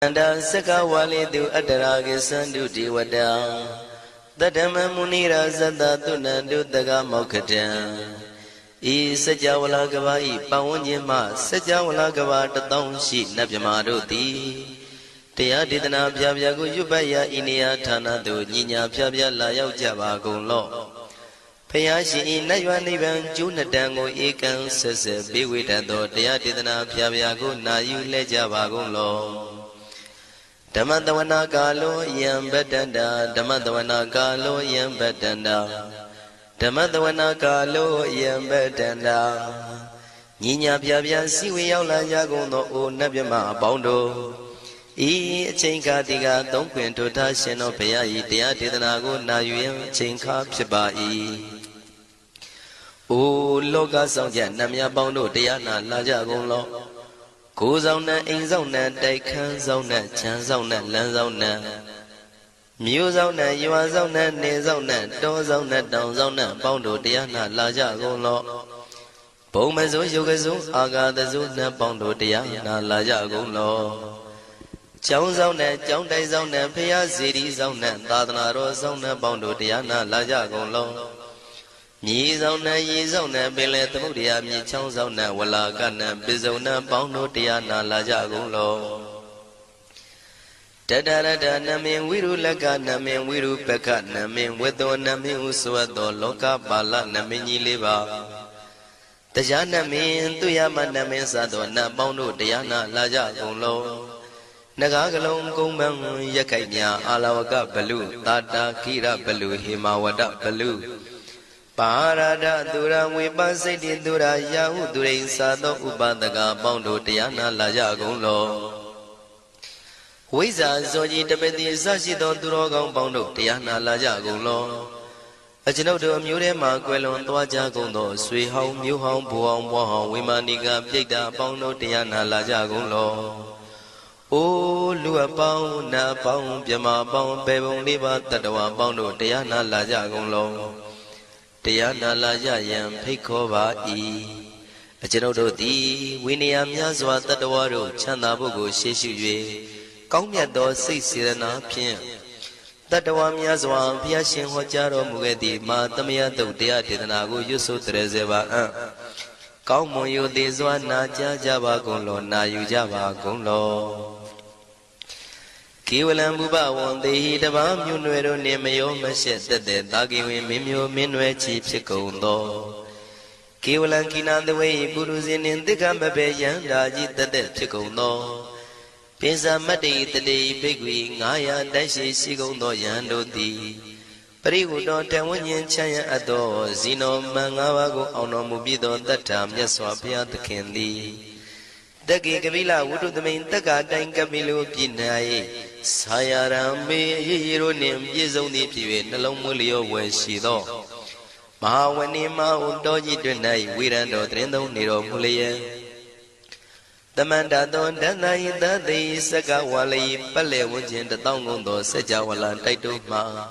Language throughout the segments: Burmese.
Anda sekawali tu adara kesandu diwada Tadama munira zata tunandu taga maukata I sejawala gawai pawunjima sejawala gawa tatong shi nabyamaroti Tia ditana pyabyagu yubaya iniya thana tu nyinya pyabya layau jaba gonglo Payashi inaywa niban junadango ikan sese biwitato tia ditana pyabyagu nayu le jaba gonglo Dhammatawana kalo yam badanda Dhammatawana kalo yam badanda Dhammatawana kalo yam badanda Nyinya pyabya siwe yaw la ya gung tho ô nabbyama apoung do I achain kha tiga thong kwin thu tha shin tho bhaya yi taya dedana ko na yu yin achain kha phit pa I Ô loka saung chat namya apoung do taya na la ja gung lo Ko saung nan ain saung nan tai khan saung nan chan saung nan lan saung nan Myo saung nan ywa saung nan ne saung nan taw saung nan taung saung nan apoung do taya na la ja gung lo Bông mà dối dô cái dô aga ta dô na bông đồ tía na la ja gung lo Cháu dâu nè cháu tay dâu nè phia gì đi dâu nè ta na ro dâu nè bông đồ tía na la ja gung lo Nhị dâu nè yi dâu nè bê lê tâm địa nhị cháu dâu nè wala ka nè bê dâu nè bông đồ tía na la ja gung lo Tadara namin wiru laka namin wiru peka namin wedo namin uswado loka bala namin nyiliba Taja namin tuyama namin sado na paundo tayana laja gung lo Nagagalong kung bang yakay niya alawaka balu Tata kira balu himawada balu Parada dura wipasiti dura yahu durin sado upadaga paundo tayana laja gung lo Wiza zoji tapeti sasito durogang paundo tayana laja gung lo Aကျွန်ုပ်တို့အမျိုးထဲမှာကွယ်လွန်သွားကြကုန်သောဆွေဟောင်းမျိုးဟောင်းဘိုးဟောင်းဘွားဟောင်းဝိမာနိကပြိတ္တာအပေါင်းတို့တရားနာလာကြကုန်လော။အိုးလူအပေါင်းနာပေါင်းမြမပေါင်းပေပုံလေးပါတတဝအပေါင်းတို့တရားနာလာကြကုန်လော။တရားနာလာကြရန်ဖိတ်ခေါ်ပါ၏။အကျွန်ုပ်တို့သည်ဝိနည်းများစွာတတဝတို့ချမ်းသာဖို့ကိုရှေ့ရှု၍ကောင်းမြတ်သောစိတ်စေတနာဖြင့်Tatawaများစွာဘုရားရှင်ဟောကြားတော်မူခဲ့သည့်မာသမယတုတ်တရားဒေသနာကိုရွတ်ဆိုတရစေပါအံ့ကောင်းမွန်ရိုသေစွာနာကြားကြပါကုန်လောနာယူကြပါကုန်လောကေဝလံဘုဘဝံတေဟိတပါမြို့နွယ်တို့နှင့်မယောမရှက်သက်တဲ့တာကိဝင်မင်းမျိုးမင်းနွယ်ချီဖြစ်ကုန်သောကေဝလံကိနာတဝေပုရုဇဉ်နှင့်တိက္ခမဘေယံဓာကြီးသက်တဲ့ဖြစ်ကုန်သောPin sa mát đi từ đi bế quỷ ngài ya đại sĩ sĩ công đồ yan đồ đi Pari gu đồ trang vấn nhiên cha ya a đồ Zino ma ngā wa gu ao no mu bi đồ tất tham ya swa pya tất khen đi Tất kỳ kabila wu tu tamin tất cả đánh kabilu pi nai Sa ya ram bê yi ro niệm yi dông đi pi về nà long mu liyo we shi do Maha wa ni ma u do yi tuyên nai vi ran đồ trin dông ni ro mu liya Tamanda don danai dadi saka wali pale wujin da tong gong do saja wala tai tu ma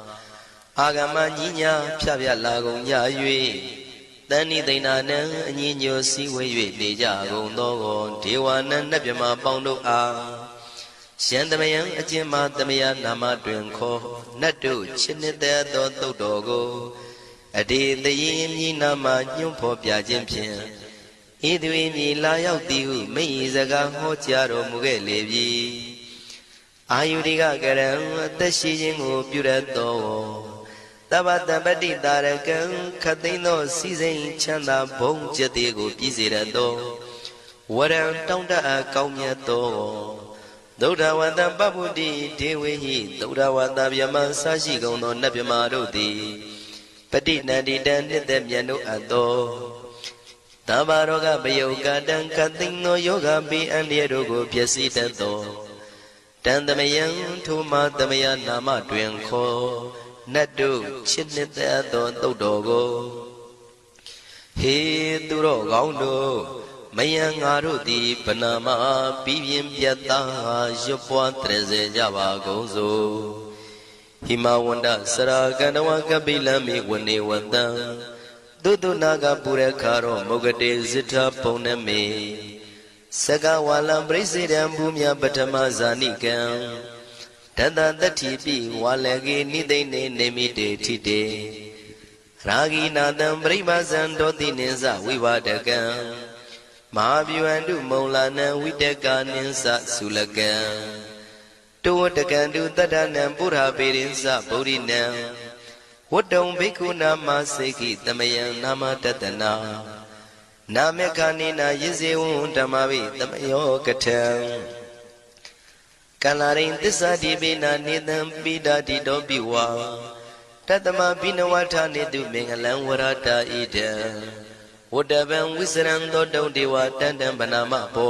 Agama nyinya pyabya la gong ya yue Tani daina nan nyi nyo si we yue de ja gong do go Dewa nan nabbyama paung do a Shan tamayan ajin ma tamaya nama twin kho Nat do chit nit da do tuk do go Adi dayin nyi nama nyung pho pya jin phien Ý thủy nhị laရောက်တည်ဟုမိတ်စကားဟောကြားတော်မူခဲ့လေပြီအာယုရိကကရံအသက်ရှိခြင်းကိုပြုရသောတပ္ပတပတ္တိတာရကံခတ်သိမ်းသောစီစိန်ချမ်းသာဘုံကျက်သေးကိုပြည့်စေရသောဝရံတောင်းတအပ်ကောင်းမြတ်သောဒုဒ္ဓဝန္တပပ္ပုတ္တိဒေဝေဟိဒုဒ္ဓဝန္တဗျမဆရှိကုန်သောနတ်ဗျမတို့သည်ပဋိနန္တိတံနှစ်သက်မြတ်တို့အပ်သောTabaroga bayoga dan kating no yoga bi andye do go pyasi tat tho Tan tamayan thuma tamaya nama twin kho Nat do chit nit ta tho tuk do go He tu ro gaung do Mayan nga ro ti panama pi pyin pyat ta yup pwa trese ja ba gong so Hima wanda sara kandawa kabilami wane wantan Dudu naga pure karo mogate zita pone me Saka walam president bumya patama zanikam Tata tatipi walagi nidene nemite tite Ragi nadam bribazan doti ninsa vivadakam Mahabhyuandu maulana vidaka ninsa sulakam Tuwatakandu tadanam pura pirinsa bodhinam Wadam bhikkhu nama seki tamayam nama tatana Namekanina yizewun tamavi tamayo katam Kalarin tisadi bina nidam bida dido biwa Tatama binawata nidu mengalam warata ida Wadavam wisran dodong dewa tandam banama po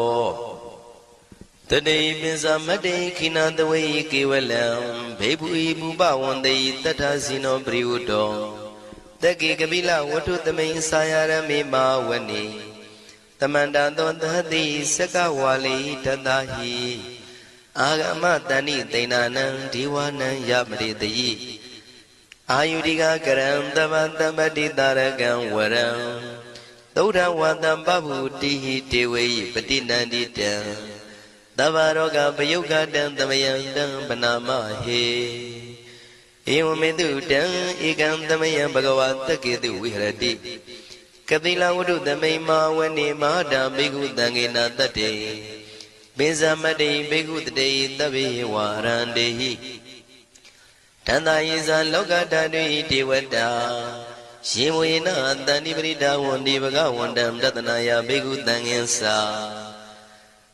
Today binsa made kina the way kiwalam Bebu ibu bawande tatasino briudo Dagi kabila watu tamay sayara me mawani Tamanda don dadi saka wali tadahi Agama tani tainanan diwanan yamridayi Ayudiga karam tabati taragan waram Dauda wadam babu tihi tewe patinandita Tavaroga bayuga dan tamayandam banama he Ewamedu dan ikam tamayam bhagavata kedu vihrati Kadila wudu tamay mawani mahada bhikkhu tangena tate Bezamade bhikkhu tate tabi warandehi Tanda yisa loka tadui devata Shimuyena tani brida wandi bhagavandam tatanaya bhikkhu tangensa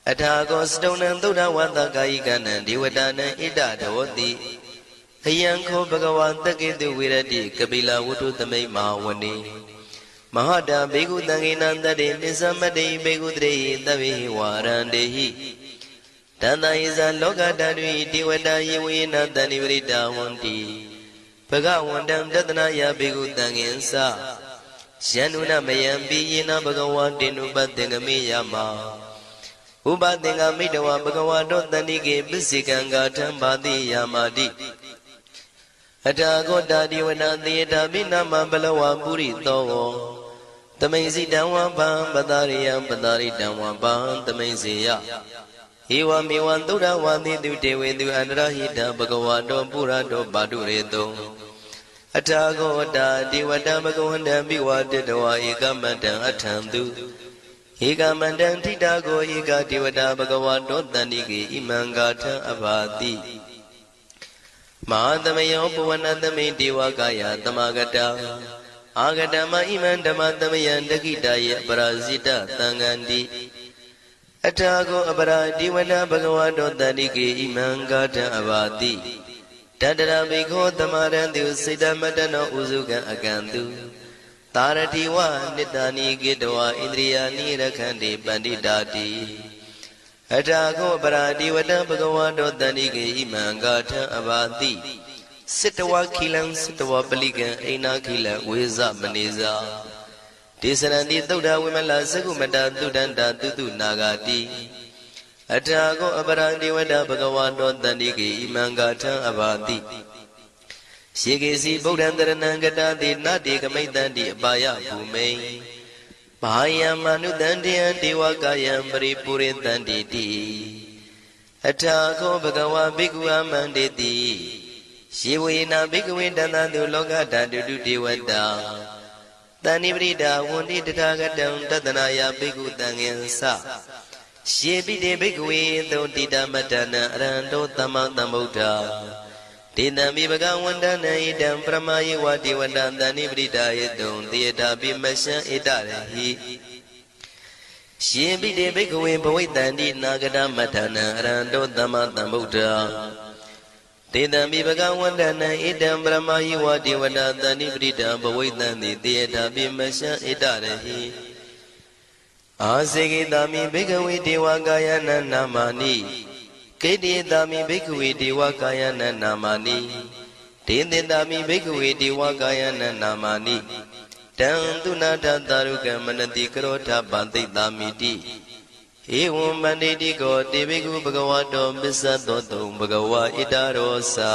Athago stonam duda wata kayikanam devatanan ida dhawati Ayanko bhagavan taketu virati kabila wutu tamay mawani Mahada bhikkhu tangenandade nisamade bhikkhu tre tabi warandehi Tanda isa loka tadui devata yewena tani vrita wanti Bhagavandam tatanaya bhikkhu tangensa Syanuna mayampi yena bhagavan tinupatengami yama Upatenga midawa bhagavato tanike bisikanga thambati yamati Athago dadiwana theta binama balawa puri togo Tamaisi damwa pam padariyam padaridamwa pam tamaisiya Ewa mewan dura wandi tu dewe tu andrahita bhagavato purato padureto Athago dadiwata bhagavanda biwadetawa ekamatan athantu Ekamatan titago eka devata bhagavato tanike imangatha abhati Mahadamayo Puvanatame Devakaya Tamagata Agadama Iman Dhamatamayan Dakitaya Parasita Tangandi Athago Abara Divana Bhagavato Tanike Iman Gata Abati Tadara Bhikho Tamarandu Siddhamatana Uzuka Akantu Taratiwa Nitani Gidwa Indriyani Rakhandi Panditati Athago Paradivata Bhagavato Tanike Imangatha Abati Sitawa Kilam Sitawa Palikan Aina Kila Weza Maniza Tisarandi Tuda Wimala Sagumata Tudanta Tutu Nagati Athago Paradivata Bhagavato Tanike Imangatha Abati Shikesi Bodhandaranangata Nati Kamaitanti Abaya Bhume Bahayam Manudandiyan Devakayam Paripuritanti Athago Bhagava Bhikkhu Amanditi Shivena Bhikkhu Danadu Lokata Dudu Devata Tani Vrida Wundi Tathagatam Tatanaya Bhikkhu Tangensa Shibide Bhikkhu Dodita Matana Arando Tamatambuddha Tidambi Bhagavandana idam Pramayi Vati Vandantani Vridayadum Tiyata Bimasya Itarehi Shibide Bhikkhu Bhavitandi Nagada Matana Arando Tamatambuddha Tidambi Bhagavandana idam Pramayi Vati Vandantani Vridayadum Tiyata Bimasya Itarehi Asigitami Bhikkhu Devakayana Namani Kedi dami bhikkhu devakayana namani Tindindami bhikkhu devakayana namani Tantuna taruka manati karota banti damiti Evam banditi ko te bhikkhu bhagavato bisadoto bhagava itarosa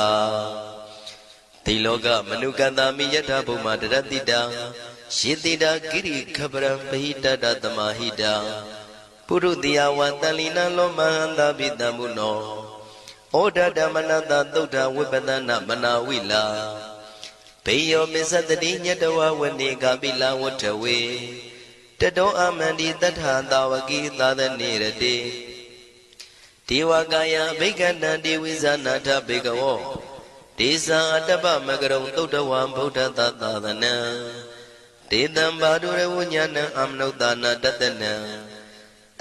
Tiloka manukandami yatha bhuma daratita Shitida kiri khabaram pahita datamahita ပုရုတိယဝတလီနလောမဟန္တာပိတမှုနောဩဒဓမ္မနတသုဒ္ဓဝိပဒနာမနာဝိလာဘေယောမစ္စတတိညတဝဝနေကပိလဝထဝေတတောအမန္တိတထာတာဝကိသာသနေရတိဒေဝကာယဘိက္ခန္တံဒေဝိဇာနာထဘေကဝောဒေဇာအတ္တပမကရုံသုဒ္ဓဝံဗုဒ္ဓသာသနံဒေတံဘာဒုရဝဉာဏံအမနုဿာနာတတနံ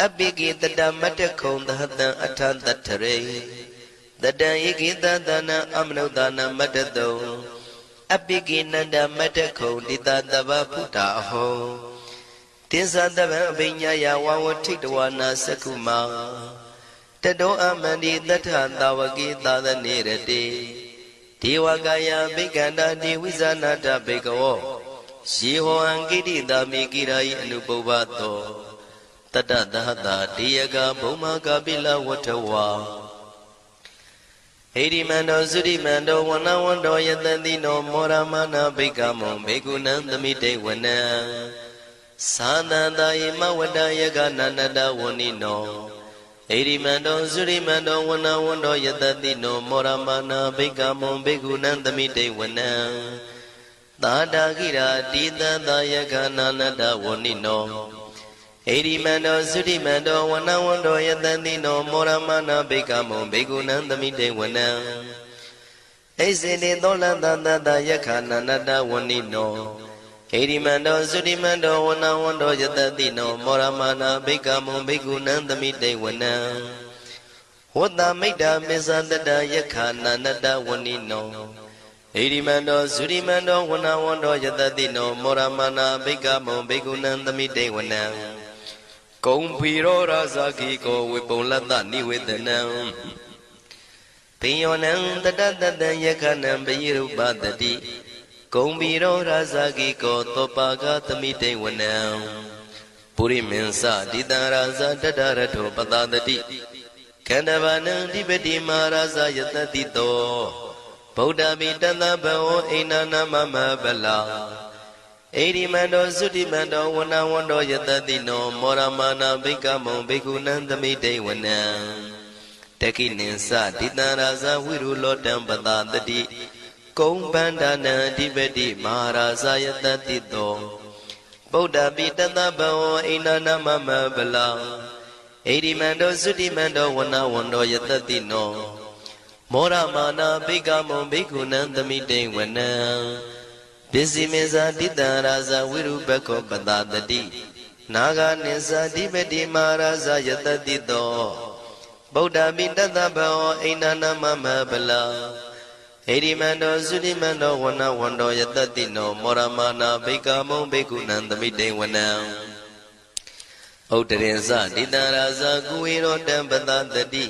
အပိကိတတမတ္တခုံသဟတံအထတထရေတတံဧကိတသနံအမနုဿာနာမတ္တတုံအပိကိနန္ဒမတ္တခုံတိတတဗဗုဒ္ဓအဟောတိသတဗံအဘိညာယဝဝထိတဝနာသက္ခုမာတတောအမန္တိတထတာဝကိသာသနေရတိဒေဝကာယဘိက္ခန္တာဒေဝိဇာနာတဘေကဝောယေဟောံကိတိတာမိကိရာယအနုပုဗ္ဗတောတတသဟတာတေယကဘုံမကပိလဝထဝါဟိရိမန္တောသုရိမန္တောဝနဝန္တောယတတိနောမောရမနာဘိက္ခမောဘေကုဏံသမိတေဝနံသာသန္တာယမဝတ္တယကနန္တဝဏိနောဟိရိမန္တောသုရိမန္တောဝနဝန္တောယတတိနောမောရမနာဘိက္ခမောဘေကုဏံသမိတေဝနံသာတာကိရာတိတသယကနာနတဝဏိနောဟိရိမန္တောသုရိမန္တောဝနဝန္တောယတတိနောမောရမနာဘိက္ခမောဘေကုဏံသမိတေဝနံဣစေတေသောလတသတယခာနာနတဝဏိနောဟိရိမန္တောသုရိမန္တောဝနဝန္တောယတတိနောမောရမနာဘိက္ခမောဘေကုဏံသမိတေဝနံဝတ္တမိတ်တာမေဇတတယခာနာနတဝဏိနောဟိရိမန္တောသုရိမန္တောဝနဝန္တောယတတိနောမောရမနာဘိက္ခမောဘေကုဏံသမိတေဝနံကုံဖီရောရာဇာကိကောဝေပုံလတ္တနိဝေဒနံပိယောနံတတတတံယခနံပိရုပတတိကုံဖီရောရာဇာကိကောသောပါကသမိတေဝနံပုရိမင်းစတိတံရာဇာတတရထောပတတတိခန္ဓဗနံဓိပတိမာရာဇာယတတိတောဗုဒ္ဓမိတသဗဝောအိနာနာမမဗလာဣရိမန္တောသုတိမန္တောဝနဝန္တောယတတိနောမောရမနာဘိက္ခမောဘေကုဏံသမိတေဝနံတခိနိသတိတံရာဇဝိရုလောတံပတတတိကုံပန္ဒနံအဓိပတိမဟာရာဇယတတိတောဗုဒ္ဓပိတသဗဝောအိနာနာမမဗလာဣရိမန္တောသုတိမန္တောဝနဝန္တောယတတိနောမောရမနာဘိက္ခမောဘေကုဏံသမိတေဝနံပစ္စည်းမေဇာတိတံရာဇဝိရုပခောပတတတိနာဂနိသဓိပတိမဟာရာဇယတတိတောဗုဒ္ဓပိတသဗဝောအိနာနာမမဗလာဟိရိမန္တောသုရိမန္တောဝနဝန္တောယတတိနောမောရမနာဘိက္ခမောဘေကုဏံသမိတေဝနံဥဒရင်ဇတိတံရာဇကုဝေရောတံပတတတိ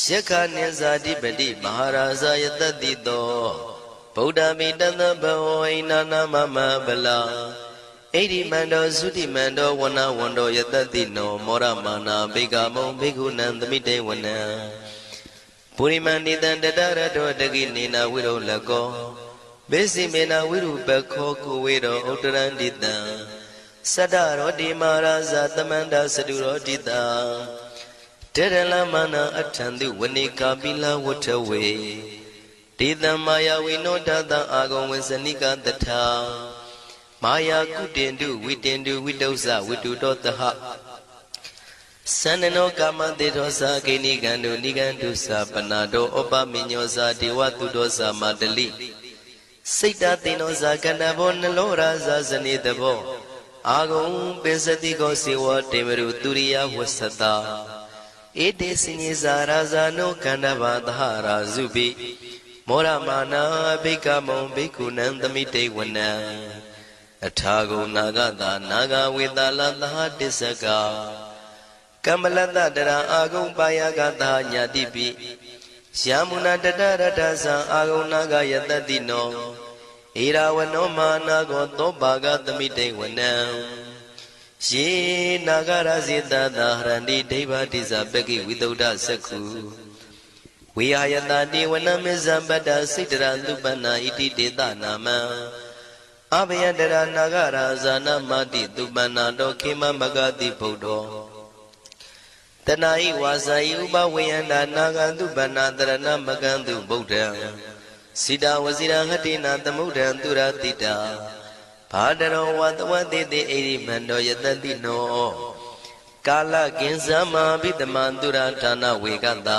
ယခနိသဓိပတိမဟာရာဇယတတိတောဗုဒ္ဓမိတသဗဝောအိနာနာမမဗလာဣရိမန္တောသုတိမန္တောဝနဝန္တောယတတိနောမောရမနာဘိက္ခမောဘေကုဏံသမိတေဝနံပုရိမန္တိတံတတရတောတကိနေနာဝိရုလကောဘေစီမေနာဝိရုပခောကုဝေရောဥတရန္တိတံသတ္တရောတိမာရာဇသမန္တသတုရောတိတံတေရလမနာအထံတုဝနေကာပိလဝထဝေဒေတံမာယာဝိနောတတံအာဂုံဝေစနိကတထာမာယာကုတင်တုဝိတင်တုဝိတုဇဝိတုတောတဟသန္နနောကာမတေသောသာဂိနိကံတုနိကံတုသာပနာတောဩပမိညောသာဒေဝတုတောသာမတလိစိတ်တသိနောသာကန္တဘောနလောရာဇာဇနိတဘောအာဂုံပိစတိကောစေဝတေမရုတုရိယဝဆတာဧတေစိညေဇာရာဇာနောကန္တဘာသဟရာဇုပိမောရမနာဘိက္ခမောဘေကုဏံသမိတေဝနံအထာဂုံနာဂတာနာဂဝေတာလသဟတစ္စကကမ္မလတ္တတရအာဂုံပါယကတာညာတိပိယမုနာတတရတ္ထသံအာဂုံနာဂယတတိနောဧရာဝနောမာနာကောသောဘာဂသမိတေဝနံယေနာဂရဇေတသာဟရန္တိဒိဗ္ဗတိဇပကိဝိတုဒ္ဓသက္ခုဝေယယတတိဝနမေဇံပတ္တစိတ္တရသုပနာဣတိတေတနာမံအဘယတရနာဂရာဇာနမတိသုပနာတောခေမမဂတိဗုဒ္ဓော တဏှာဤဝါစာဤဥပဝေယန္တာနာဂန္တုပဏ္ဏတရဏမကံတုဗုဒ္ဓံစိတဝစီရဟတိနာသမုဒ္ဒံသူရတိတာဘာတရောဝတဝတိတိဣရိမန္တောယတတိနောကာလကင်္စမဘိတမံသူရဌာနဝေကတံ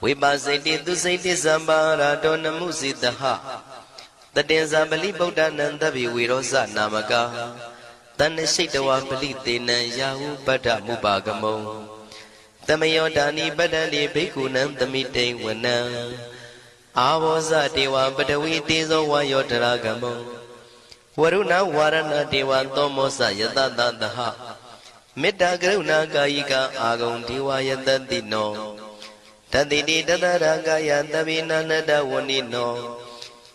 ဝိပါစိတိသူစိတိသံပါရာတောနမှုစိတဟတတေဇာပလိဗုဒ္ဓနံတဗိဝေရောဇနာမကာတဏ္ဏရှိတဝပလိတေနံယာဟုပတ္ထမုပါကမုံတမယောဒာနိပတ္တတိဘိက္ခုနံသမိတိဝနံအာဘောဇတေဝပတဝီတေဇောဝါယောတရာကမုံဝရုဏဝါရဏတေဝသောမောဇယတတတဟမေတ္တာကရုဏာကာယိကအာဂုံဒေဝယတတိနောတတိတိတတရာကာယသဗ္ဗိနန္တဝဏိနော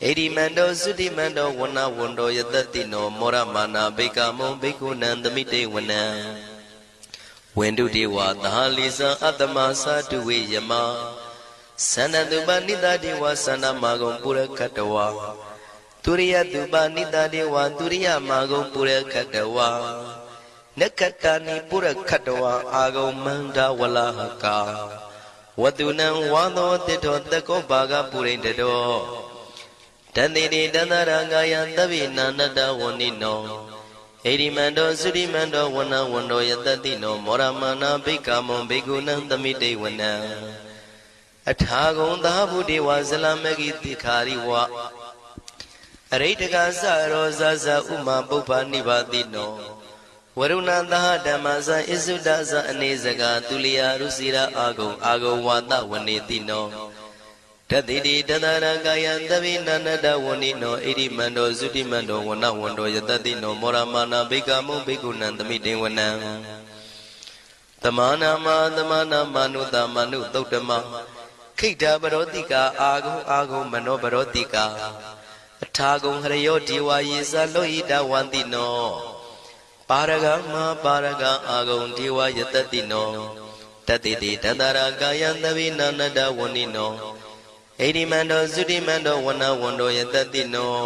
ဣရိမန္တောသုတိမန္တောဝဏဝန္တောယတတိနောမောရမာနာဘိက္ခမုံဘိက္ခုနံသမိတေဝနံဝန္တုတေဝသဟလိသံအတ္တမသာတုဝေယမသန္တတုပနိတတေဝသန္တမဂုံပုရခတဝါသူရိယတုပနိတတေဝသူရိယမဂုံပုရခတဝါနက္ခတာနိပုရခတဝါအာဂုံမန္တဝလဟကာဝတုနံဝါသောတိတောတကောဘာဂပုရိန္တတောတတိတိတန္တရာကာယသဗ္ဗိနန္တဝဏိနောဣရိမန္တောသုတိမန္တောဝဏဝန္တောယတတိနောမောရမနာဘိက္ခမုံဘိက္ခုနံသမိတေဝနံအထာဂုံသာဗုဒေဝဇလမဂိတိခာရိဝအရိတကသရောဇဇဥမာပုပ္ပနိဗ္ဗာတိနောဝရုဏသဟဓမ္မဇဣစုဒဇအနေစကာသူလျာရုစီရာအာဂုံဝါဒဝနေတိနောတတိတိတတရကာယသဗ္ဗိနန္တဝဏိနောဣရိမန္တောသုတိမန္တောဝဏဝန္တောယတတိနောမောရမာနာဘိက္ခမုံဘိက္ခုနံသမိတေဝနံသမာနာမနုတမနုသုတ်တမခိတ္တပရောတိကာအာဂုံမနောပရောတိကာအထာဂုံဟရယောဒေဝယေဇလောဟိတဝန္တိနောပါရဂမပါရဂအာဂုံဒေဝယတတိနောတတိတိတတရာကာယသဗ္ဗိနန္တဝဏိနောဣရိမန္တောသုတိမန္တောဝဏဝန္တောယတတိနော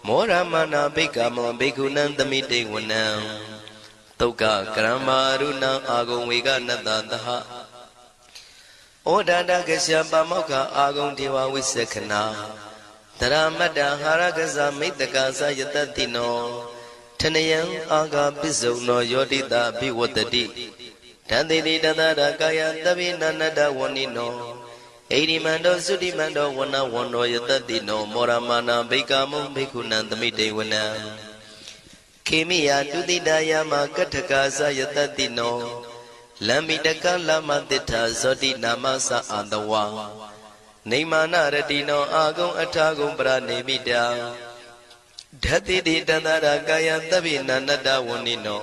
မောရမနာဘိက္ခမောဘိက္ခုနံသမိတေဝနံသုက္ကကရမရုဏံအာဂုံဝေကနတသဟဩဒန္တကရှပမောက္ခအာဂုံဒေဝဝိသက္ခနာတရမတ္တဟာရကဇမိတ္တကာသယတတိနောထနယံအာဂပစ္စုံနောယောတိတာဘိဝတ္တိတံတိတိတတရကာယသဗ္ဗိနန္တဝဏိနောဣရိမန္တောသုတိမန္တောဝဏဝန္တောယတတိနောမောရမာနာဘိက္ခမုံဘိက္ခုနံသမိတေဝနံခေမိယတုတိတယမကထကာသယတတိနောလမ္မိတကလမတိထာဇောတိနာမသအာတဝါနေမာနရတိနောအာဂုံအထာဂုံပရနေမိတာဓတိတိတတရကာယသဗ္ဗိနန္တဝဏိနော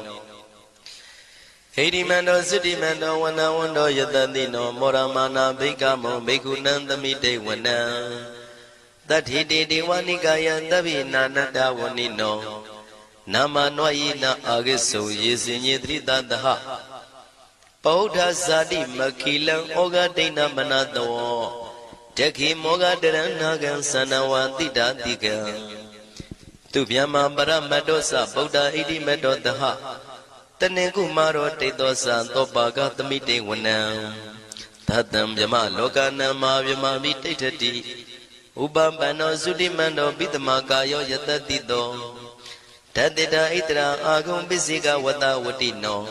ဣရိမန္တောသုတိမန္တောဝဏဝန္တောယတတိနောမောရမာနာဘိက္ခမုံဘိက္ခုနံသမိတေဝနံတတိတိဒေဝနိကာယသဗ္ဗိနန္တဝဏိနောနာမနွာယိနာအာဂိစုံယေစင်ညေတိတတဟပောဓဇာတိမခိလံဩဃဒိဏမနတောတခိမောဃတရဏဂံသန္နဝတိတာတိကံသူဗျမပရမတ္တောသဗုဒ္ဓဣတိမတ္တောတဟတနေကုမာရောတေသောသံသောပါကသမိတေဝနံသတ္တံဗျမလောကနံမာဗျမမိတိဋ္ဌတိဥပပန္နောသုတိမန္တောပိတမကာယောယတတိတောဓတ္တိတာဣတရာအာဂုံပစ္စေကဝတဝတိနော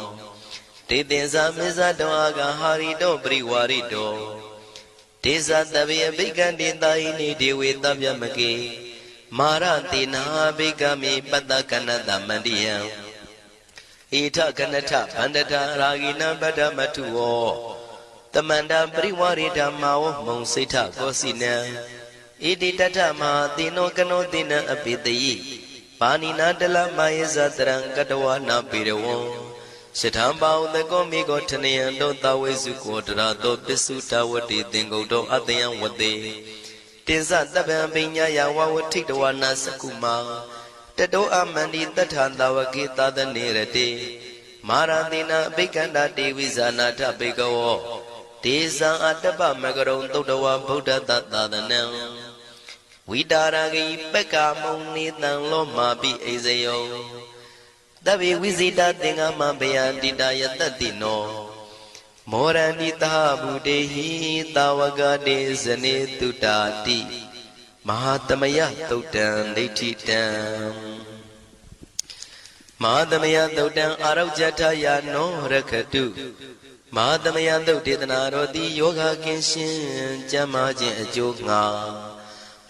တေသင်္ဇာမေဇတောအာဂဟာရိတောပရိဝါရိတောဒေဇတဗေအဘိက္ခန္တေတာဟိနိဒေဝေတဗျမကေမာရတေနာဘိက္ခမေပတ္တကနတမန္တိယံဣထကနထဗန္တထရာဂိနံပတ္တမထုဝောတမန္တပရိဝါရိဓမ္မာဝမုံစိဋ္ဌကောစီနံဣတိတထမဟာတိနောကနောတိနံအပိတယိပါဏိနာတလမယေဇတရံကတဝနာပေရဝံရှထံပါဥတကောမိကောထနယံတောတဝိစုကောတရာတောပစ္စုတဝတိသင်္ကုတ်တောအတယံဝတေတင်္စတပံပိညာယဝဝထိတဝနာစကုမာတတောအမန္တိတထံတဝကေသဒနေရတေမာရတိနာအဘိက္ခန္တာတေဝိဇာနာထဘေကဝောဒေဇံအတ္တပမကရုံသုတ္တဝဗုဒ္ဓတသာသနံဝိတာရဂိပက္ခမုံနေတံလောမာပိအိဇယောတဗေဝိဇိတာသင်္ဃမဘယန္တိတာယတတိနော မောရဏိတာဗုတေဟိတာဝကတေဇနေတုတာတိမဟာသမယသုတ်တံဒိဋ္ဌိတံမဟာသမယသုတ်တံအာရောဇထယာနောရခတုမဟာသမယသုတ်ဒေသနာတော်သည်ယောဂကင်းရှင်းကျမ်းမာခြင်းအကျိုးငှာ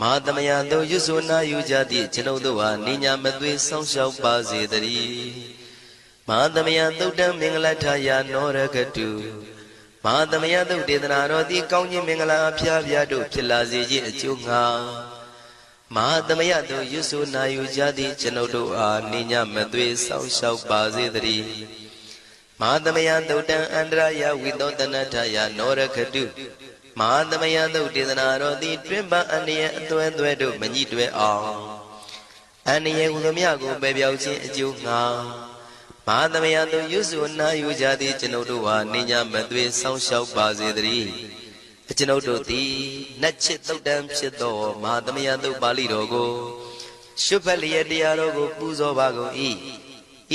မဟာသမယသုတ်ရွတ်ဆိုနာယူကြသည့်ကျွန်ုပ်တို့ဟာနိညာမသွေဆောင်းလျှောက်ပါစေတည်းမဟာသမယသုတ်တံမင်္ဂလထယာနောရခတုမဟာသမယသုတ်ဒေသနာတော်သည်ကောင်းခြင်းမင်္ဂလာအဖျားဖျားတို့ဖြစ်လာစေခြင်းအကျိုးငှာမဟာသမယသုတ်ရွတ်ဆိုနာယူကြသည့်ကျွန်ုပ်တို့အားနိညာမသွေဆောင်းလျှောက်ပါစေတည်းမဟာသမယသုတ်တံအန္တရာယဝိသောတနထယာနောရခတုမဟာသမယသုတ်ဒေသနာတော်သည်တွင်ပန်းအန္တရာယ်အသွဲသွဲတို့မညှိတွဲအောင်အန္တရာယ်ဟူသည်များကိုပယ်ပြောက်ခြင်းအကျိုးငှာမဟာသမယသုတ်ရွတ်ဆိုနာယူကြသည့်ကျွန်ုပ်တို့ဟာနိညာမသွေဆောင်းလျှောက်ပါစေတည်းကျွန်ုပ်တို့သည်နတ်ချစ်သုတ်တံဖြစ်သောမဟာသမယသုတ်ပါဠိတော်ကိုရှုဖတ်လျက်တရားတော်ကိုပူဇော်ပါကုန်၏